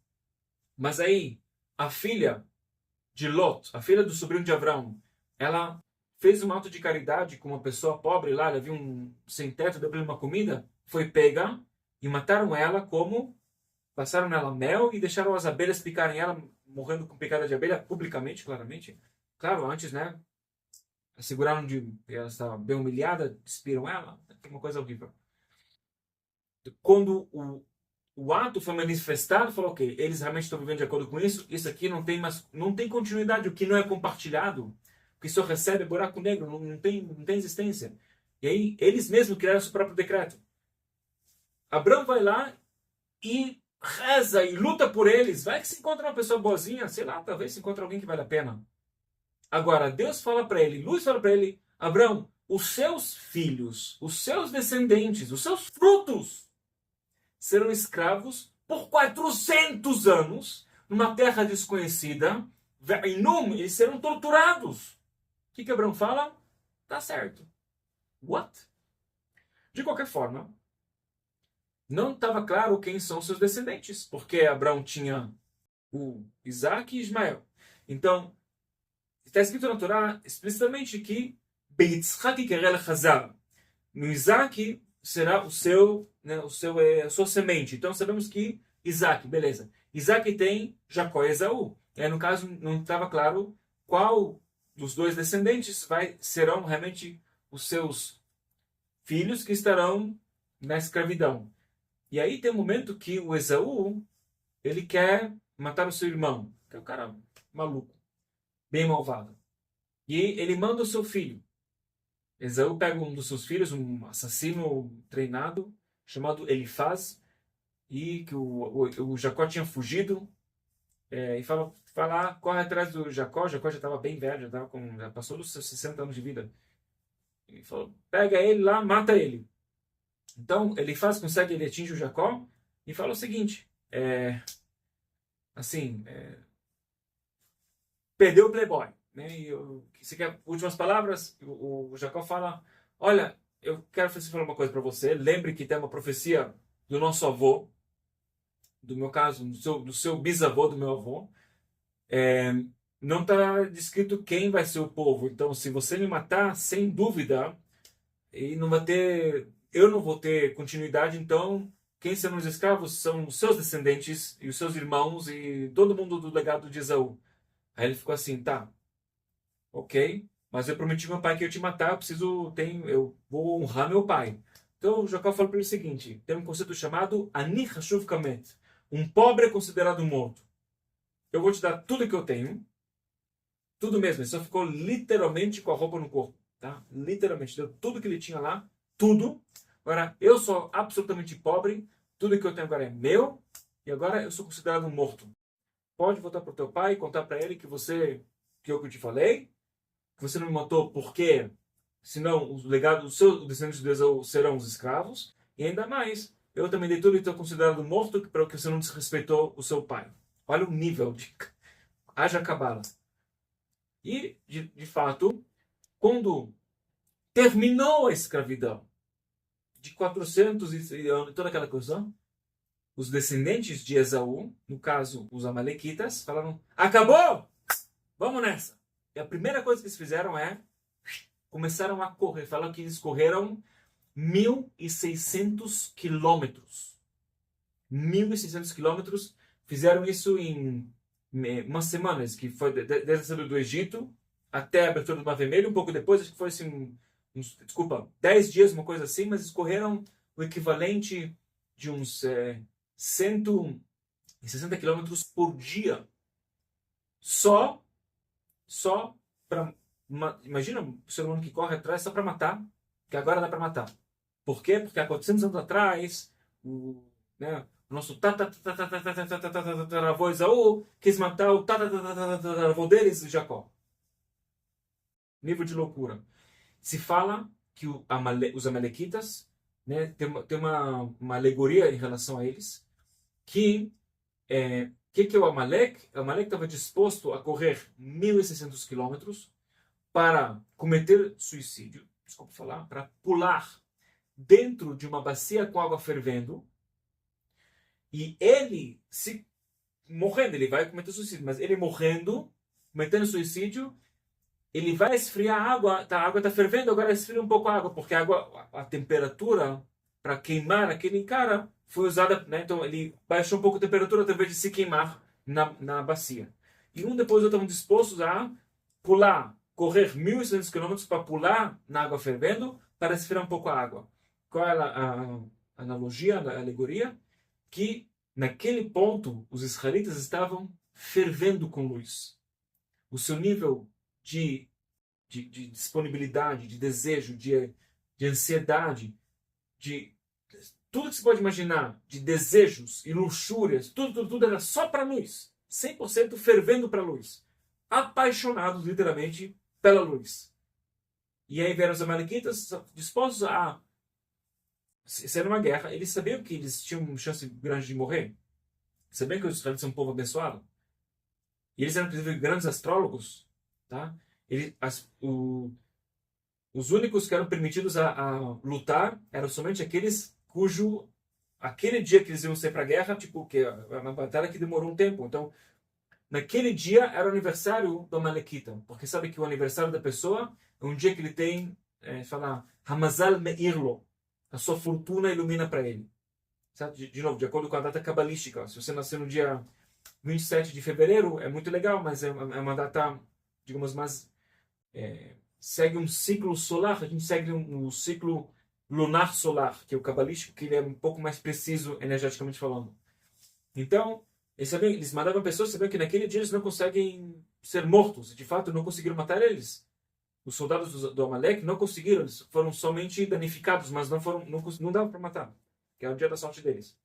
Mas aí a filha de Lot, a filha do sobrinho de Abraão, ela fez um ato de caridade com uma pessoa pobre lá, ela viu um sem teto, deu para ele uma comida, foi pega e mataram ela como? Passaram nela mel e deixaram as abelhas picarem ela, morrendo com picada de abelha, publicamente, claramente. Claro, antes, né? Seguraram ela estava bem humilhada, despiram ela, uma coisa horrível. Quando o ato foi manifestado, falou, ok, eles realmente estão vivendo de acordo com isso, isso aqui não tem continuidade, o que não é compartilhado, o que só recebe é buraco negro, não tem existência. E aí, eles mesmos criaram seu próprio decreto. Abraão vai lá e reza e luta por eles, vai que se encontra uma pessoa boazinha, sei lá, talvez se encontre alguém que vale a pena. Agora, Deus fala para ele, Luz fala para ele, Abraão, os seus filhos, os seus descendentes, os seus frutos serão escravos por 400 anos numa terra desconhecida. Em nome, eles serão torturados. O que Abraão fala? Tá certo. What? De qualquer forma, não estava claro quem são seus descendentes, porque Abraão tinha o Isaac e Ismael. Então, está escrito na Torá explicitamente que no Isaac será a sua semente. Então sabemos que Isaac, beleza. Isaac tem Jacó e Esaú. No caso, não estava claro qual dos dois descendentes serão realmente os seus filhos que estarão na escravidão. E aí tem um momento que o Esaú, ele quer matar o seu irmão, que é um cara maluco, bem malvado. E ele manda o seu filho. Esaú pega um dos seus filhos, um assassino treinado, chamado Elifaz, e que o Jacó tinha fugido, e fala, corre atrás do Jacó. Jacó já estava bem velho, já passou dos seus 60 anos de vida. Ele falou, pega ele lá, mata ele. Então, ele atinge o Jacó e fala o seguinte, perdeu o Playboy. Né? Se quer últimas palavras, o Jacó fala, olha, eu quero falar uma coisa para você, lembre que tem uma profecia do nosso avô, do meu caso, do seu bisavô, do meu avô, não está descrito quem vai ser o povo. Então, se você me matar, sem dúvida, eu não vou ter continuidade. Então, quem serão os escravos são os seus descendentes e os seus irmãos e todo mundo do legado de Esaú. Aí ele ficou assim, tá, ok, mas eu prometi ao meu pai que eu ia te matar, eu vou honrar meu pai. Então, o Jacó falou para ele o seguinte, tem um conceito chamado Ani Hashuv Kamet. Um pobre é considerado morto. Eu vou te dar tudo que eu tenho, tudo mesmo. Ele só ficou literalmente com a roupa no corpo, tá? Literalmente, deu tudo que ele tinha lá, tudo. Agora, eu sou absolutamente pobre, tudo que eu tenho agora é meu, e agora eu sou considerado morto. Pode voltar para o teu pai e contar para ele que eu te falei, que você não me matou porque, senão os descendentes de Esaú serão os escravos, e ainda mais, eu também dei tudo e estou considerado morto porque você não desrespeitou o seu pai. Olha o nível de haja cabala. E, de fato, quando terminou a escravidão, de 400 anos, toda aquela coisa, os descendentes de Esaú, no caso, os amalequitas, falaram, acabou! Vamos nessa! E a primeira coisa que eles fizeram começaram a correr. Falaram que eles correram 1.600 quilômetros. 1.600 quilômetros. Fizeram isso em umas semanas, que foi desde a saída do Egito até a abertura do Mar Vermelho. Um pouco depois, acho que foi assim, 10 dias, uma coisa assim, mas eles correram o equivalente de uns 160 quilômetros por dia. Só para... Imagina o ser humano que corre atrás só para matar, que agora dá para matar. Por quê? Porque há 400 anos atrás, o nosso tataravô Esaú quis matar o tataravô deles, Jacó. Nível de loucura. Se fala que os amalequitas, né, tem uma alegoria em relação a eles, que é o Amalek? O Amalek estava disposto a correr 1.600 quilômetros para cometer suicídio, desculpa falar, para pular dentro de uma bacia com água fervendo, e ele se morrendo, ele vai cometer suicídio, mas ele morrendo, cometendo suicídio, ele vai esfriar a água está fervendo, agora esfria um pouco a água, porque a temperatura para queimar aquele cara foi usada, né? Então ele baixou um pouco a temperatura através de se queimar na bacia. E depois estavam dispostos a correr 1.600 quilômetros para pular na água fervendo para esfriar um pouco a água. Qual é a analogia, a alegoria? Que naquele ponto os israelitas estavam fervendo com luz. O seu nível de disponibilidade, de desejo, de ansiedade, de tudo que você pode imaginar, de desejos e luxúrias, tudo era só para luz. 100% fervendo para a luz. Apaixonados, literalmente, pela luz. E aí vieram os amalequitas dispostos a ser uma guerra. Eles sabiam que eles tinham uma chance grande de morrer. Sabiam que os israelitas são um povo abençoado. E eles eram, inclusive, grandes astrólogos. Tá? Os únicos que eram permitidos a lutar eram somente aqueles aquele dia que eles iam sair para a guerra, que é uma batalha que demorou um tempo. Então, naquele dia era o aniversário do Amalequita, porque sabe que o aniversário da pessoa é um dia que ele tem, Hamazal Meirlo, a sua fortuna ilumina para ele. De novo, de acordo com a data cabalística. Se você nasceu no dia 27 de fevereiro, é muito legal, mas é uma data, digamos, mais segue um ciclo solar, a gente segue um ciclo lunar solar, que é o cabalístico, que ele é um pouco mais preciso energeticamente falando. Então, eles mandavam pessoas sabendo que naquele dia eles não conseguem ser mortos. De fato, não conseguiram matar eles. Os soldados do Amaleque não conseguiram, eles foram somente danificados, mas não dava para matar, que é o dia da sorte deles.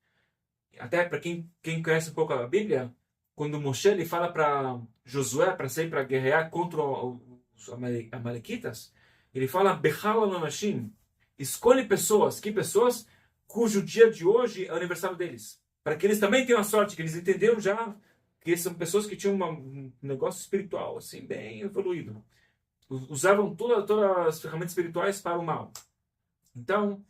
Até para quem conhece um pouco a Bíblia, quando Moshe ele fala para Josué para sair para guerrear contra os amalequitas, ele fala Bechal al-Anashim, escolhe pessoas, que pessoas cujo dia de hoje é o aniversário deles, para que eles também tenham a sorte, que eles entenderam já que são pessoas que tinham um negócio espiritual assim bem evoluído, usavam todas as ferramentas espirituais para o mal. Então, o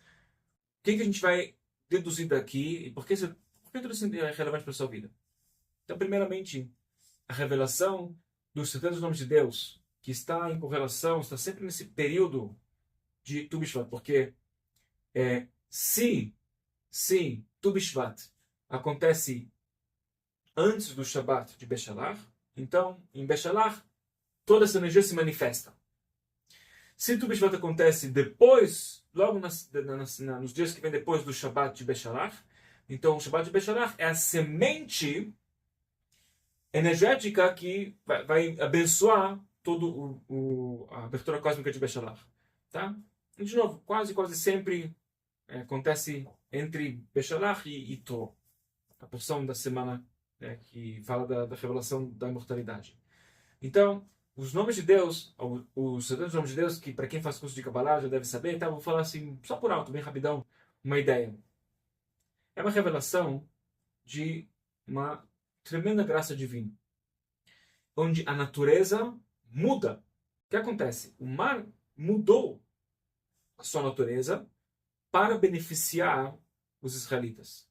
que a gente vai deduzir daqui e por que tudo isso é relevante para a sua vida? Então, primeiramente, a revelação dos 70 nomes de Deus, que está em correlação, está sempre nesse período de Tu B'Shvat, porque se Tu B'Shvat acontece antes do Shabat de Beshalach, então, em Beshalach, toda essa energia se manifesta. Se Tu B'Shvat acontece depois, logo nos dias que vem depois do Shabat de Beshalach, então o Shabat de Beshalach é a semente energética que vai abençoar toda a abertura cósmica de Beshalach. Tá? E, de novo, quase sempre acontece entre Beshalach e Tro, a porção da semana que fala da revelação da imortalidade. Então, os nomes de Deus, os 70 nomes de Deus, que para quem faz curso de Kabbalah já deve saber, tá? Vou falar assim, só por alto, bem rapidão, uma ideia. É uma revelação de uma tremenda graça divina, onde a natureza muda. O que acontece? O mar mudou a sua natureza para beneficiar os israelitas.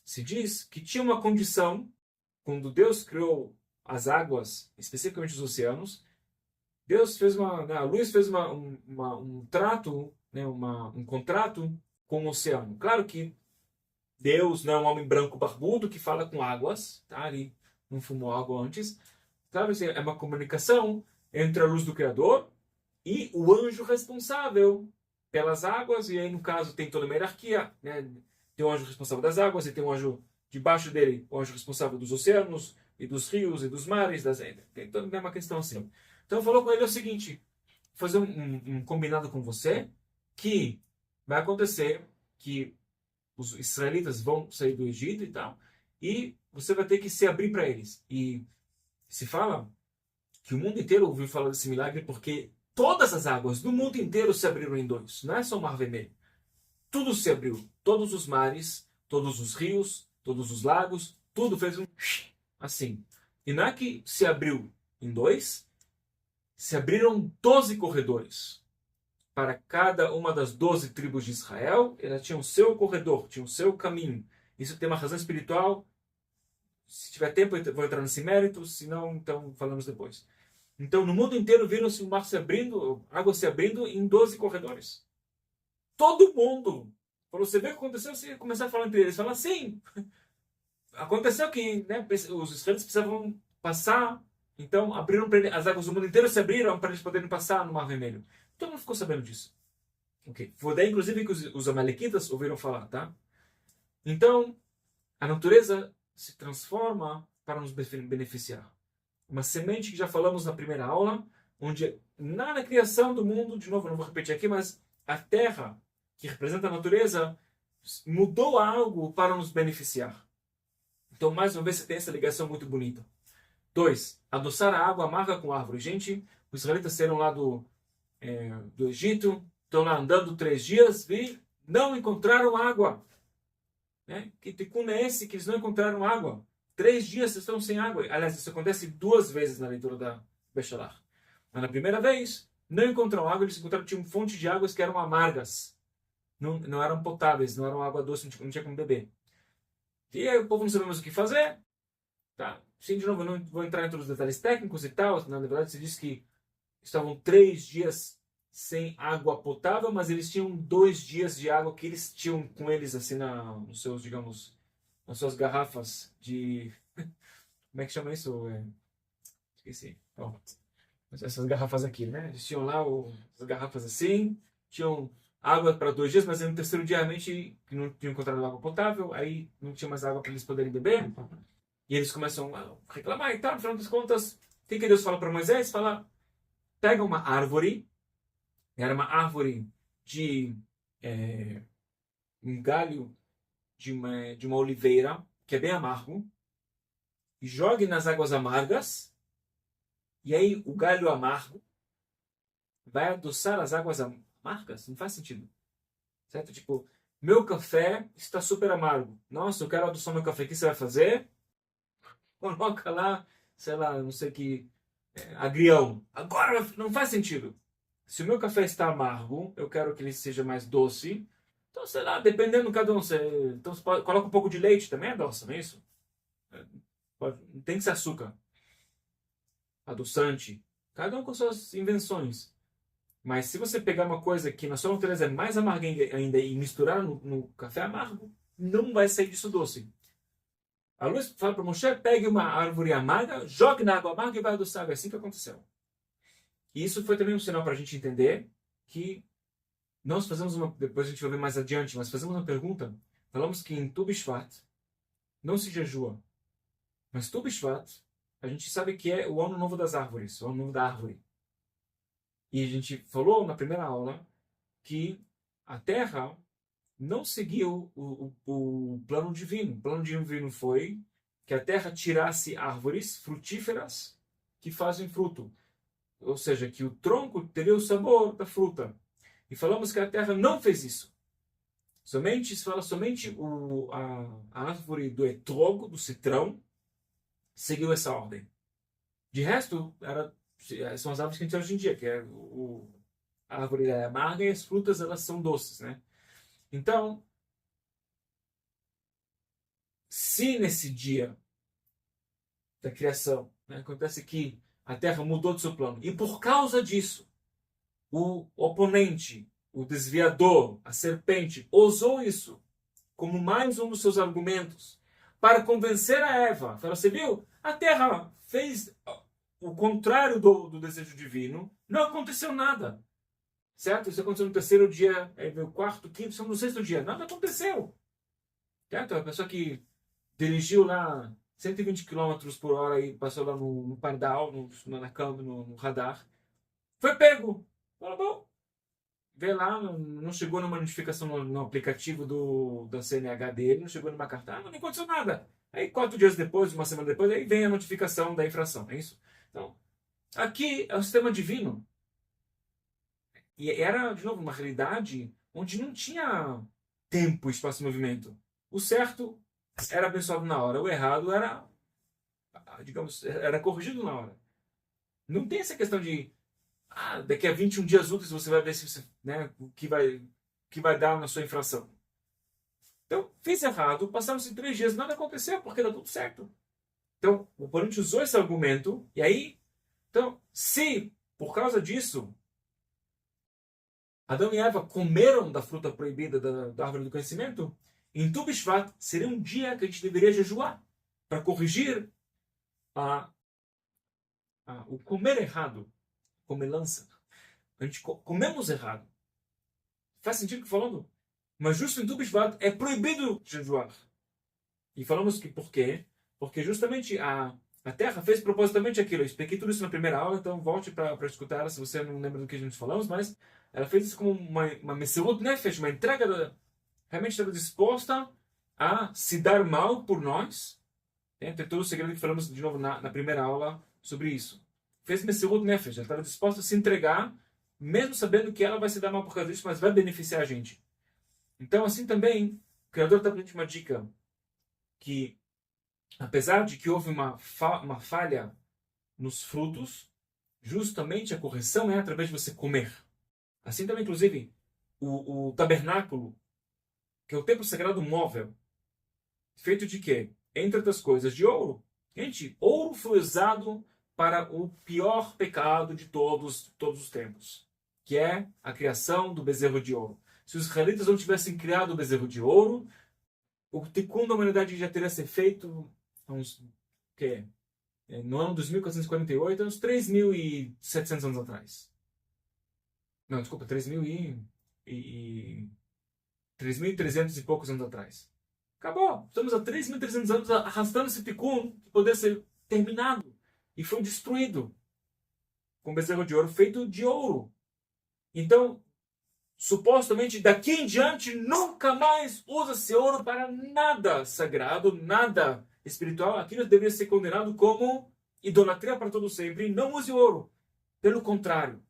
Se diz que tinha uma condição, quando Deus criou as águas, especificamente os oceanos, Deus fez a luz fez um trato, né, um contrato com o oceano. Claro que Deus não é um homem branco barbudo que fala com águas, tá? Ele não fumou água antes. Claro, é uma comunicação entre a luz do Criador e o anjo responsável pelas águas, e aí no caso tem toda uma hierarquia, né? Tem o anjo responsável das águas, e tem o anjo debaixo dele, o anjo responsável dos oceanos, e dos rios, e dos mares, tem toda uma questão assim. Então falou com ele o seguinte, fazer um combinado com você, que vai acontecer que os israelitas vão sair do Egito e tal, e você vai ter que se abrir para eles. E se fala que o mundo inteiro ouviu falar desse milagre porque todas as águas do mundo inteiro se abriram em dois. Não é só o Mar Vermelho. Tudo se abriu. Todos os mares, todos os rios, todos os lagos, tudo fez um assim. E não é que se abriu em dois, se abriram 12 corredores. Para cada uma das 12 tribos de Israel, ela tinha o seu corredor, tinha o seu caminho. Isso tem uma razão espiritual. Se tiver tempo, eu vou entrar nesse mérito, se não, então falamos depois. Então, no mundo inteiro, viram-se o mar se abrindo, a água se abrindo em 12 corredores. Todo mundo! Quando você vê o que aconteceu, você começar a falar entre eles. Fala, sim! Aconteceu que os israelitas precisavam passar, então abriram as águas do mundo inteiro se abriram para eles poderem passar no Mar Vermelho. Todo mundo ficou sabendo disso. Okay. Foi daí, inclusive, que os amalequitas ouviram falar, tá? Então, a natureza se transforma para nos beneficiar. Uma semente que já falamos na primeira aula, onde na criação do mundo, de novo, não vou repetir aqui, mas a terra, que representa a natureza, mudou algo para nos beneficiar. Então, mais uma vez, você tem essa ligação muito bonita. 2. Adoçar a água amarga com árvore. Gente, os israelitas saíram lá do Egito, estão lá andando 3 dias e não encontraram água. Né? Que ticuna é esse que eles não encontraram água? 3 dias vocês estão sem água. Aliás, isso acontece 2 vezes na leitura da Beshalach. Mas na primeira vez, não encontraram água, eles encontraram tinha uma fonte de águas que eram amargas. Não eram potáveis, não eram água doce, não tinha como beber. E aí o povo não sabia mais o que fazer. Tá? Sim, de novo, eu não vou entrar em todos os detalhes técnicos e tal. Na verdade, se diz que estavam 3 dias sem água potável, mas eles tinham 2 dias de água que eles tinham com eles assim nos seus, digamos, nas suas garrafas de como é que chama isso? Esqueci. Bom, essas garrafas aqui, né? Eles tinham lá as garrafas assim, tinham água para 2 dias, mas aí no terceiro dia realmente não tinham encontrado água potável, aí não tinha mais água para eles poderem beber. E eles começam a reclamar e tal. No final das contas, o que Deus fala para Moisés? Fala, pega uma árvore, era uma árvore de um galho de uma oliveira, que é bem amargo, e jogue nas águas amargas, e aí o galho amargo vai adoçar as águas amargas? Não faz sentido. Certo? Tipo, meu café está super amargo. Nossa, eu quero adoçar meu café. O que você vai fazer? Coloca lá, sei lá, não sei que, agrião. Agora não faz sentido. Se o meu café está amargo, eu quero que ele seja mais doce. Então, sei lá, dependendo de cada um. Então, você coloca um pouco de leite também, adoça, não é isso? Não tem que ser açúcar, adoçante. Cada um com suas invenções. Mas se você pegar uma coisa que na sua natureza é mais amarga ainda e misturar no café amargo, não vai sair disso doce. A luz fala para Moshe, pegue uma árvore amarga, jogue na água amarga e vai adoçar. É assim que aconteceu. E isso foi também um sinal para a gente entender que nós fazemos uma... Depois a gente vai ver mais adiante, mas fazemos uma pergunta. Falamos que em Tu B'Shvat não se jejua. Mas Tu B'Shvat, a gente sabe que é o ano novo das árvores, o ano novo da árvore. E a gente falou na primeira aula que a Terra não seguiu o plano divino. O plano divino foi que a terra tirasse árvores frutíferas que fazem fruto. Ou seja, que o tronco teria o sabor da fruta. E falamos que a terra não fez isso. Se fala somente a árvore do etrogo, do citrão, seguiu essa ordem. De resto, são as árvores que a gente tem hoje em dia, que é a árvore é amarga e as frutas elas são doces, né? Então, se nesse dia da criação, né, acontece que a Terra mudou de seu plano, e por causa disso, o oponente, o desviador, a serpente, usou isso como mais um dos seus argumentos para convencer a Eva. Falou, você viu? A Terra fez o contrário do desejo divino, não aconteceu nada. Certo? Isso aconteceu no terceiro dia, aí veio o quarto, quinto, no sexto dia. Nada aconteceu. Certo? A pessoa que dirigiu lá 120 km por hora e passou lá no pardal, na câmera, no radar. Foi pego. Falou, bom, vê lá, não chegou numa notificação no aplicativo da CNH dele, não chegou numa carta, não aconteceu nada. Aí 4 dias depois, uma semana depois, aí vem a notificação da infração, é isso? Então, aqui é o sistema divino. E era, de novo, uma realidade onde não tinha tempo, espaço e movimento. O certo era abençoado na hora, o errado era, digamos, era corrigido na hora. Não tem essa questão de daqui a 21 dias úteis você vai ver se você, né, o que vai dar na sua infração. Então, fiz errado, passaram-se 3 dias, nada aconteceu, porque dá tudo certo. Então, o oponente usou esse argumento, e aí, então, se por causa disso Adão e Eva comeram da fruta proibida da árvore do conhecimento, em Tu B'Shvat seria um dia que a gente deveria jejuar para corrigir o comer errado, comelança. A gente comemos errado. Faz sentido o que falando? Mas justo em Tu B'Shvat é proibido jejuar. E falamos que por quê? Porque justamente a Terra fez propositalmente aquilo. Eu expliquei tudo isso na primeira aula, então volte para escutar ela se você não lembra do que a gente falamos, mas ela fez isso como uma Messirut Nefesh, uma entrega, realmente estava disposta a se dar mal por nós. Tem todo o segredo que falamos de novo na primeira aula sobre isso. Fez Messirut Nefesh, ela estava disposta a se entregar, mesmo sabendo que ela vai se dar mal por causa disso, mas vai beneficiar a gente. Então, assim também, o Criador está dando uma dica que, apesar de que houve uma falha nos frutos, justamente a correção é através de você comer. Assim também, inclusive, o tabernáculo, que é o templo sagrado móvel, feito de quê? Entre outras coisas, de ouro. Gente, ouro foi usado para o pior pecado de todos os tempos, que é a criação do bezerro de ouro. Se os israelitas não tivessem criado o bezerro de ouro, o tikkun da humanidade já teria sido feito há uns no ano 2448, uns 3.700 anos atrás. Não, desculpa, 3.300 e poucos anos atrás. Acabou. Estamos há 3.300 anos arrastando esse tikkun para poder ser terminado. E foi destruído com bezerro de ouro feito de ouro. Então, supostamente, daqui em diante, nunca mais usa-se ouro para nada sagrado, nada espiritual. Aquilo deveria ser condenado como idolatria para todo sempre. Não use ouro. Pelo contrário,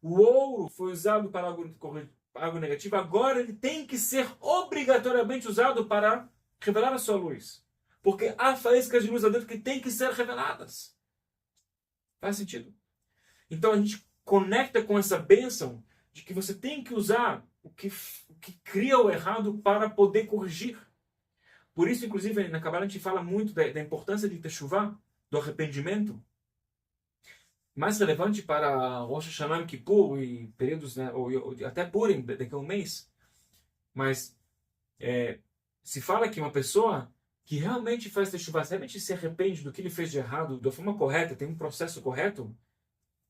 o ouro foi usado para algo negativo. Agora ele tem que ser obrigatoriamente usado para revelar a sua luz. Porque há faíscas de luz lá dentro que têm que ser reveladas. Faz sentido? Então a gente conecta com essa bênção de que você tem que usar o que cria o errado para poder corrigir. Por isso, inclusive, na Kabbalah a gente fala muito da importância de Teshuvah, do arrependimento. Mais relevante para Rosh Hashanah e Kippur e períodos, né, ou até Purim, daqui a um mês. Mas se fala que uma pessoa que realmente faz Teshuvah, realmente se arrepende do que ele fez de errado, da forma correta, tem um processo correto,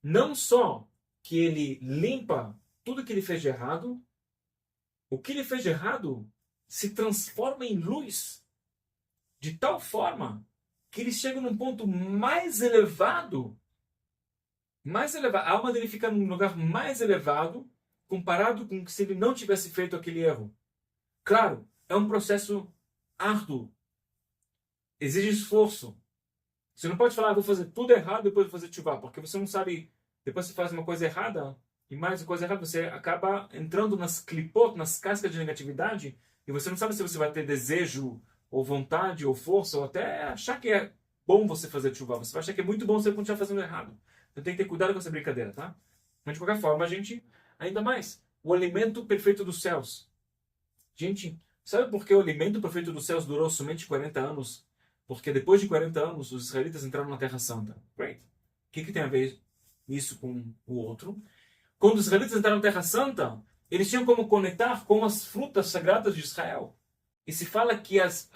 não só que ele limpa tudo que ele fez de errado, o que ele fez de errado se transforma em luz de tal forma que ele chega num ponto mais elevado, a alma dele fica num lugar mais elevado comparado com se ele não tivesse feito aquele erro. Claro, é um processo árduo, exige esforço. Você não pode falar, vou fazer tudo errado depois de fazer teshuvah, porque você não sabe, depois você faz uma coisa errada, e mais uma coisa errada, você acaba entrando nas clipot, nas cascas de negatividade, e você não sabe se você vai ter desejo, ou vontade, ou força, ou até achar que é bom você fazer teshuvah. Você vai achar que é muito bom você continuar fazendo errado. Então tem que ter cuidado com essa brincadeira, tá? Mas de qualquer forma, a gente, ainda mais, o alimento perfeito dos céus. Gente, sabe por que o alimento perfeito dos céus durou somente 40 anos? Porque depois de 40 anos, os israelitas entraram na Terra Santa. Great. O que tem a ver isso com o outro? Quando os israelitas entraram na Terra Santa, eles tinham como conectar com as frutas sagradas de Israel. E se fala que as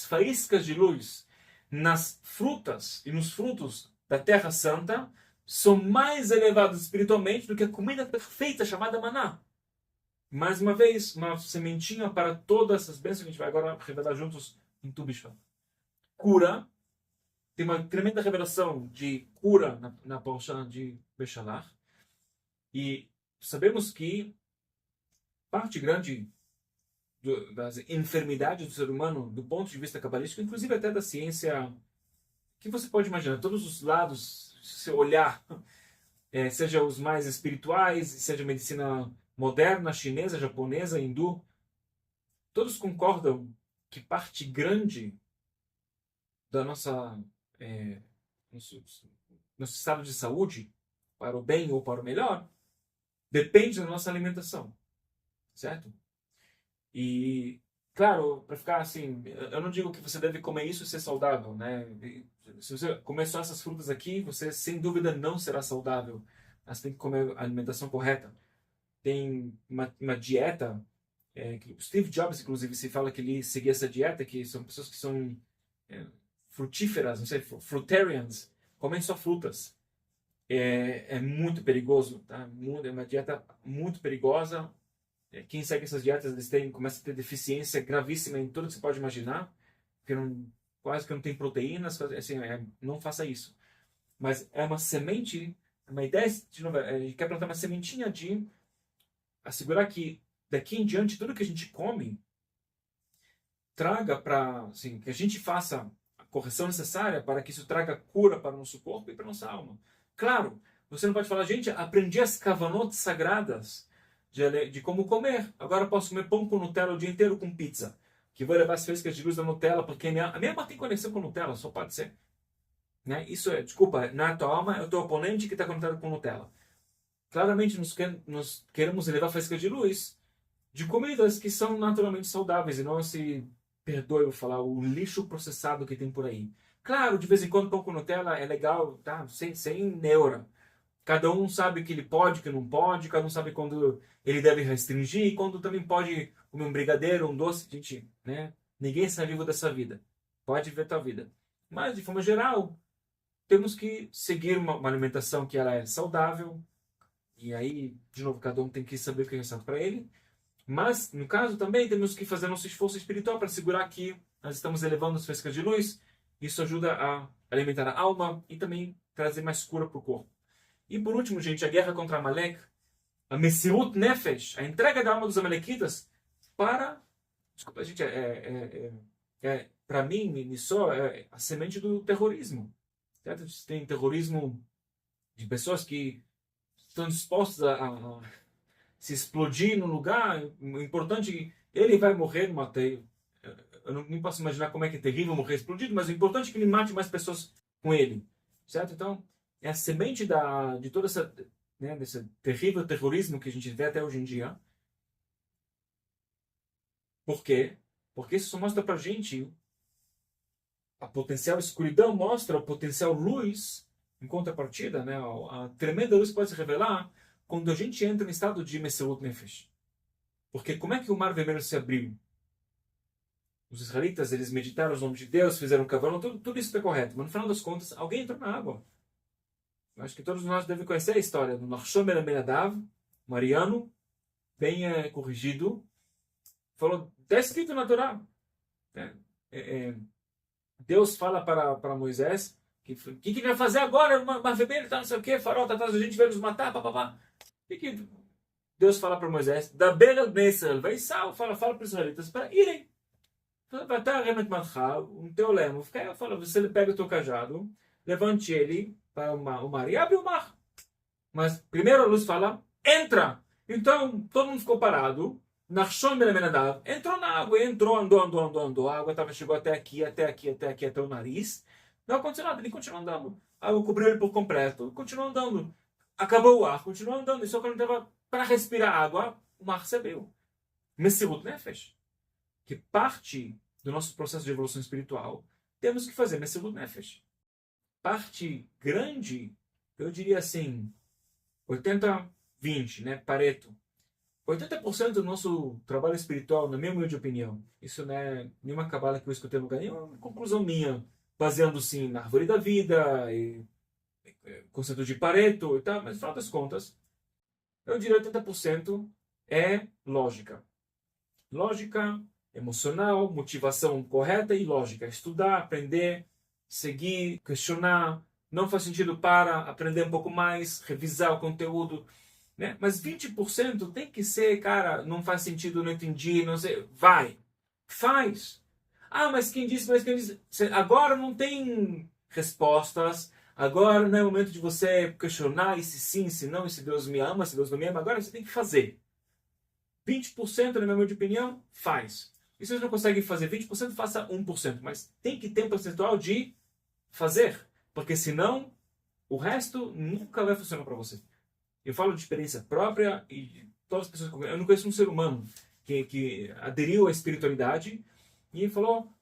faíscas de luz nas frutas e nos frutos da Terra Santa são mais elevados espiritualmente do que a comida perfeita chamada maná. Mais uma vez, uma sementinha para todas essas bênçãos que a gente vai agora revelar juntos em Tu B'Shvat. Cura, tem uma tremenda revelação de cura na porção de Beshalach. E sabemos que parte grande das enfermidades do ser humano, do ponto de vista cabalístico, inclusive até da ciência, que você pode imaginar, todos os lados, se você olhar, seja os mais espirituais, seja a medicina moderna, chinesa, japonesa, hindu, todos concordam que parte grande da nosso estado de saúde, para o bem ou para o melhor, depende da nossa alimentação, certo? E, claro, para ficar assim, eu não digo que você deve comer isso e ser saudável, né? Se você comer só essas frutas aqui, você sem dúvida não será saudável. Mas tem que comer a alimentação correta. Tem uma dieta, que Steve Jobs, inclusive, se fala que ele seguia essa dieta, que são pessoas que são frutíferas, não sei, fruitarians, comem só frutas. É muito perigoso, tá? É uma dieta muito perigosa. Quem segue essas dietas, começa a ter deficiência gravíssima em tudo que você pode imaginar, porque quase que não tem proteínas, assim, não faça isso. Mas é uma semente, uma ideia, de novo, a gente quer plantar uma sementinha de assegurar que daqui em diante tudo que a gente come traga para, assim, que a gente faça a correção necessária para que isso traga cura para o nosso corpo e para a nossa alma. Claro, você não pode falar, gente, aprendi as kavanot sagradas de como comer. Agora posso comer pão com Nutella o dia inteiro com pizza. Que vou levar as faíscas de luz da Nutella, porque a minha alma tem conexão com Nutella, só pode ser. Né? Isso desculpa, não é a tua alma, é o teu oponente que está conectado com Nutella. Claramente nós queremos elevar faíscas de luz de comidas que são naturalmente saudáveis e não esse, perdoe eu falar, o lixo processado que tem por aí. Claro, de vez em quando pão com Nutella é legal, tá? Sem neura. Cada um sabe o que ele pode, o que não pode, cada um sabe quando ele deve restringir e quando também pode comer um brigadeiro, um doce, gente, né? Ninguém está vivo dessa vida. Pode ver tua vida. Mas, de forma geral, temos que seguir uma alimentação que ela é saudável. E aí, de novo, cada um tem que saber o que é certo para ele. Mas, no caso, também temos que fazer nosso esforço espiritual para segurar que nós estamos elevando as faíscas de luz. Isso ajuda a alimentar a alma e também trazer mais cura para o corpo. E por último, gente, a guerra contra Amalek, a Messirut Nefesh, a entrega da alma dos Amalequitas para... Desculpa, gente, para mim, só é a semente do terrorismo. Certo? Tem terrorismo de pessoas que estão dispostas a se explodir no lugar. O importante é que ele vai morrer numa teia. Eu não posso imaginar como é que é terrível morrer explodido, mas o importante é que ele mate mais pessoas com ele. Certo? Então, é a semente de toda essa, né, desse terrível terrorismo que a gente vê até hoje em dia. Por quê? Porque isso só mostra pra gente a potencial escuridão, mostra o potencial luz em contrapartida, né? A tremenda luz pode se revelar quando a gente entra em estado de Messirut Nefesh. Porque como é que o Mar Vermelho se abriu? Os israelitas, eles meditaram os nomes de Deus, fizeram um cavalo, tudo isso está correto. Mas no final das contas, alguém entrou na água. Eu acho que todos nós devemos conhecer a história do Nachshon ben Amminadav, Mariano, bem corrigido. Falou, está escrito na Torá. Deus fala para Moisés que ele vai fazer agora, Mar Vermelho, tá, não sei o que, farol está atrás da gente, vai nos matar, papapá. O que Deus fala para Moisés? Da beira de Israel, vai fala para os israelitas para irem. Vai estar remet matcha, um teu lemo, fala, você pega o teu cajado, levante ele para o mar e abre o mar. Mas primeiro a luz fala, entra! Então todo mundo ficou parado. Nachshon ben Amminadav entrou na água, andou. A água chegou até aqui, até o nariz. Não aconteceu nada, ele continuou andando. A água cobriu ele por completo, continuou andando. Acabou o ar, continuou andando. E só quando estava para respirar água, o mar se abriu. Messirut Nefesh, que parte do nosso processo de evolução espiritual, temos que fazer Messirut Nefesh. Parte grande, eu diria assim, 80-20, né? Pareto. 80% do nosso trabalho espiritual, na minha humilde opinião, isso não é nenhuma cabala que eu escutei no lugar, é uma conclusão minha, baseando-se na árvore da vida, e conceito de Pareto e tal, mas no final das contas, eu diria 80% é lógica. Lógica, emocional, motivação correta e lógica. Estudar, aprender, seguir, questionar, não faz sentido para aprender um pouco mais, revisar o conteúdo. Né? Mas 20% tem que ser, cara, não faz sentido, não entendi, não sei. Vai, faz. Ah, mas quem disse? Agora não tem respostas, agora não é o momento de você questionar e se sim, se não, e se Deus me ama, se Deus não me ama, agora você tem que fazer. 20%, na minha humilde opinião, faz. E se você não consegue fazer 20%, faça 1%. Mas tem que ter um percentual de fazer, porque senão o resto nunca vai funcionar para você. Eu falo de experiência própria e todas as pessoas que eu não conheço um ser humano que aderiu à espiritualidade e falou,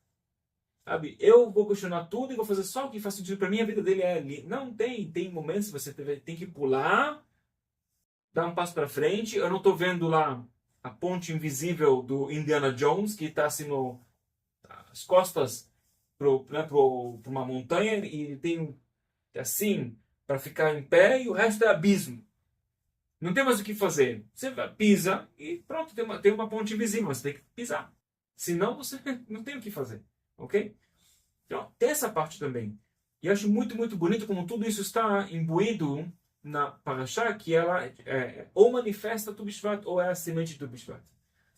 sabe, eu vou questionar tudo e vou fazer só o que faz sentido para mim, a vida dele é ali. Não, tem momentos que você tem que pular, dar um passo para frente. Eu não estou vendo lá a ponte invisível do Indiana Jones, que está assim as costas para uma montanha e tem assim para ficar em pé e o resto é abismo. Não tem mais o que fazer. Você pisa e pronto, tem uma ponte invisível, você tem que pisar. Senão você não tem o que fazer. Ok? Então, tem essa parte também. E eu acho muito, muito bonito como tudo isso está imbuído na Parashá, que ela ou manifesta Tu Bishvat ou é a semente de Tu Bishvat.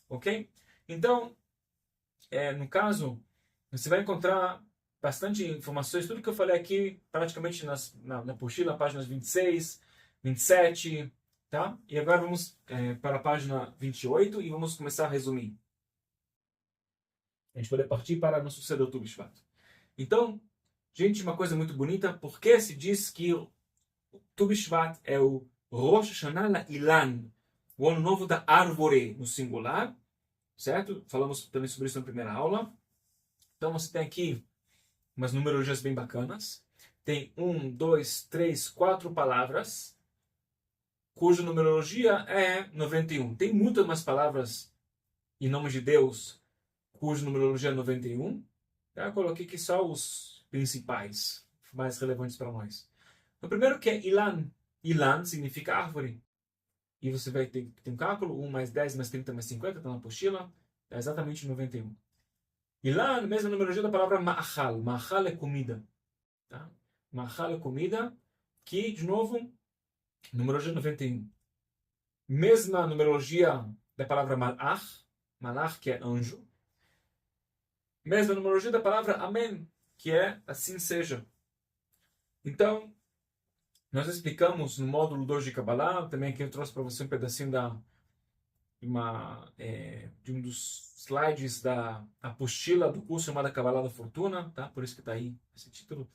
Ok? Então, no caso, você vai encontrar bastante informações. Tudo que eu falei aqui, praticamente na apostila, páginas 26, 27... Tá? E agora vamos para a página 28 e vamos começar a resumir. A gente vai partir para nosso suceder Tu Bishvat. Então, gente, uma coisa muito bonita, porque se diz que o Tu Bishvat é o Rosh Hashanah La'ilan, o ano novo da árvore, no singular, certo? Falamos também sobre isso na primeira aula. Então você tem aqui umas numerologias bem bacanas. Tem 1, 2, 3, 4 palavras, cuja numerologia é 91. Tem muitas mais palavras em nome de Deus, cuja numerologia é 91. Eu coloquei aqui só os principais. mais relevantes para nós. O primeiro que é Ilan. Ilan significa árvore. E você vai ter um cálculo, 1 mais 10 mais 30 mais 50, está na apostila, é exatamente 91. Ilan, mesma numerologia da palavra ma'achal. Ma'achal é comida. Tá? Ma'achal é comida, que, de novo, numerologia 91. Mesma numerologia da palavra malach, malach que é anjo. Mesma numerologia da palavra amém, que é assim seja. Então, nós explicamos no módulo 2 de Kabbalah, também aqui eu trouxe para você um pedacinho de um dos slides da apostila do curso chamada Kabbalah da Fortuna, tá? Por isso que está aí esse título.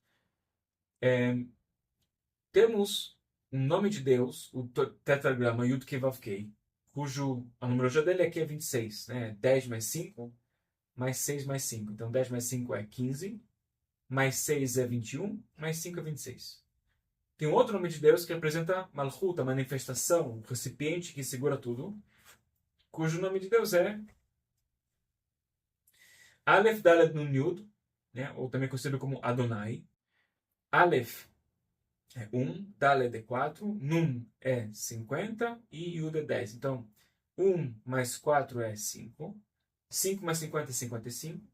Temos um nome de Deus, o tetragrama Yud Kei Vav Kei, cujo a numerologia dele aqui é 26, né? 10 mais 5, mais 6 mais 5. Então 10 mais 5 é 15, mais 6 é 21, mais 5 é 26. Tem um outro nome de Deus que representa Malchut, a manifestação, o recipiente que segura tudo, cujo nome de Deus é Aleph Dalet Nun Yud, né? Ou também conhecido como Adonai. Aleph é 1, Dalet é 4, Nun é 50 e Yud é 10. Então, 1 mais 4 é 5, 5 mais 50 é 55,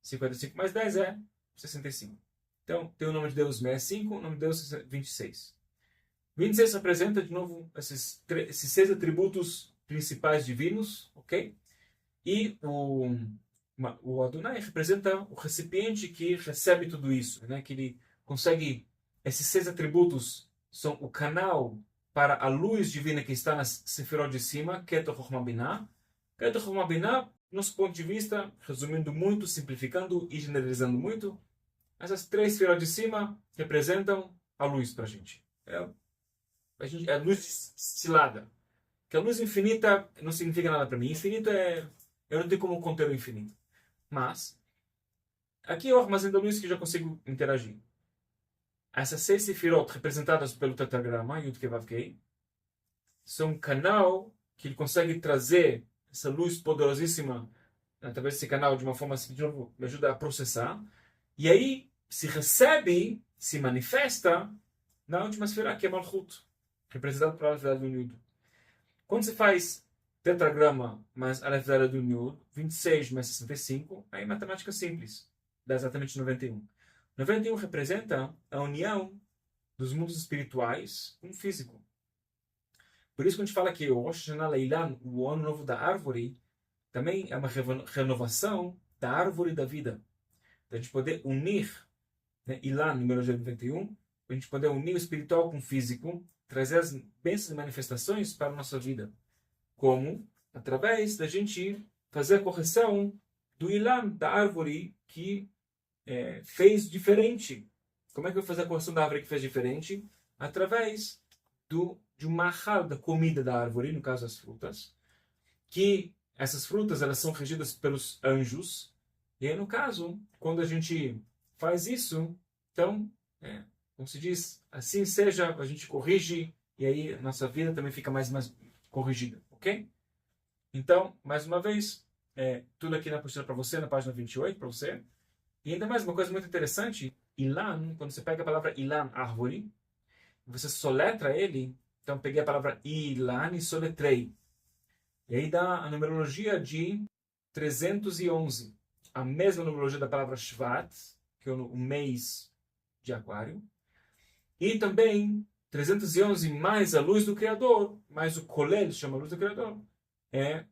55 mais 10 é 65. Então, tem o nome de Deus 65, o nome de Deus 26. 26 representa, de novo, esses 6 atributos principais divinos, ok? E o Adonai representa o recipiente que recebe tudo isso, né? Que ele consegue, esses 6 atributos são o canal para a luz divina que está na Sefirot de cima, Keter Chochmah Binah. Keter Chochmah Binah, nosso ponto de vista, resumindo muito, simplificando e generalizando muito, essas 3 Sefirot de cima representam a luz para a gente. É a luz destilada. Que a luz infinita não significa nada para mim. Infinito eu não tenho como conter o infinito. Mas, aqui é o armazém da luz que eu já consigo interagir. Essas 6 Sefirot representadas pelo tetragrama, Yud Kei Vav Kei, são um canal que ele consegue trazer essa luz poderosíssima através desse canal de uma forma que, de novo, me ajuda a processar. E aí, se recebe, se manifesta na última esfera, que é Malchut, representado por Aleph Dalet Nun Yud. Quando se faz tetragrama mais Aleph Dalet Nun Yud, 26 mais 65, aí é matemática simples, dá exatamente 91. 91 representa a união dos mundos espirituais com o físico. Por isso que a gente fala que o Rosh Hashanah Leilan, o ano novo da árvore, também é uma renovação da árvore da vida. A gente poder unir, né, Ilan, número 91, a gente poder unir o espiritual com o físico, trazer as bênçãos e manifestações para a nossa vida. Como? Através da gente fazer a correção do Ilan, da árvore que fez diferente. Como é que eu vou fazer a correção da árvore que fez diferente? Através de um mahal, da comida da árvore, no caso as frutas, que essas frutas elas são regidas pelos anjos. E aí, no caso, quando a gente faz isso, então, como se diz, assim seja, a gente corrige, e aí a nossa vida também fica mais corrigida, ok? Então, mais uma vez, tudo aqui na apostila para você, na página 28, para você. E ainda mais uma coisa muito interessante, Ilan, quando você pega a palavra Ilan, árvore, você soletra ele, então peguei a palavra Ilan e soletrei. E aí dá a numerologia de 311. A mesma numerologia da palavra Shvat, que é o mês de Aquário. E também 311 mais a luz do Criador, mais o Kolel, chama a luz do Criador, é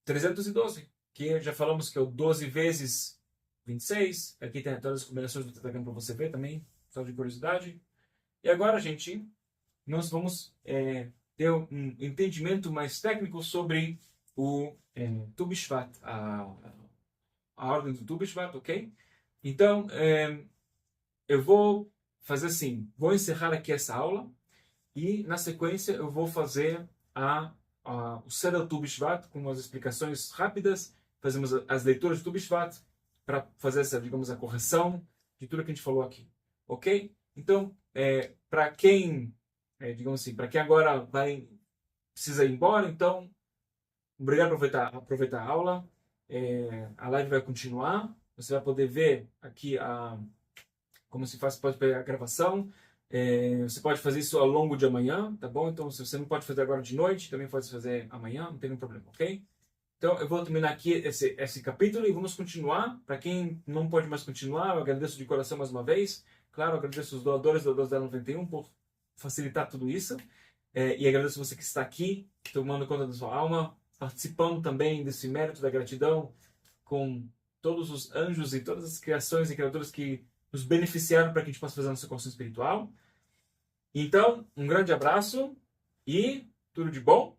312, que já falamos que é o 12 vezes 26. Aqui tem todas as combinações do tetragrama para você ver também, só de curiosidade. E agora, gente, nós vamos ter um entendimento mais técnico sobre o Tu B'Shvat, a ordem do Tu B'Shvat, ok? Então, eu vou fazer assim, vou encerrar aqui essa aula e, na sequência, eu vou fazer o Seder Tu B'Shvat com as explicações rápidas, fazemos as leituras do Tu B'Shvat para fazer essa, digamos, a correção de tudo que a gente falou aqui, ok? Então, para quem, digamos assim, para quem agora precisa ir embora, então, obrigado por aproveitar a aula. A live vai continuar. Você vai poder ver aqui como se faz, pode pegar a gravação. Você pode fazer isso ao longo de amanhã, tá bom? Então, se você não pode fazer agora de noite, também pode fazer amanhã, não tem nenhum problema, ok? Então, eu vou terminar aqui esse capítulo e vamos continuar. Para quem não pode mais continuar, eu agradeço de coração mais uma vez. Claro, eu agradeço os doadores da 91 por facilitar tudo isso. E agradeço você que está aqui, tomando conta da sua alma, participando também desse mérito da gratidão com todos os anjos e todas as criações e criaturas que nos beneficiaram para que a gente possa fazer a nossa construção espiritual. Então, um grande abraço e tudo de bom.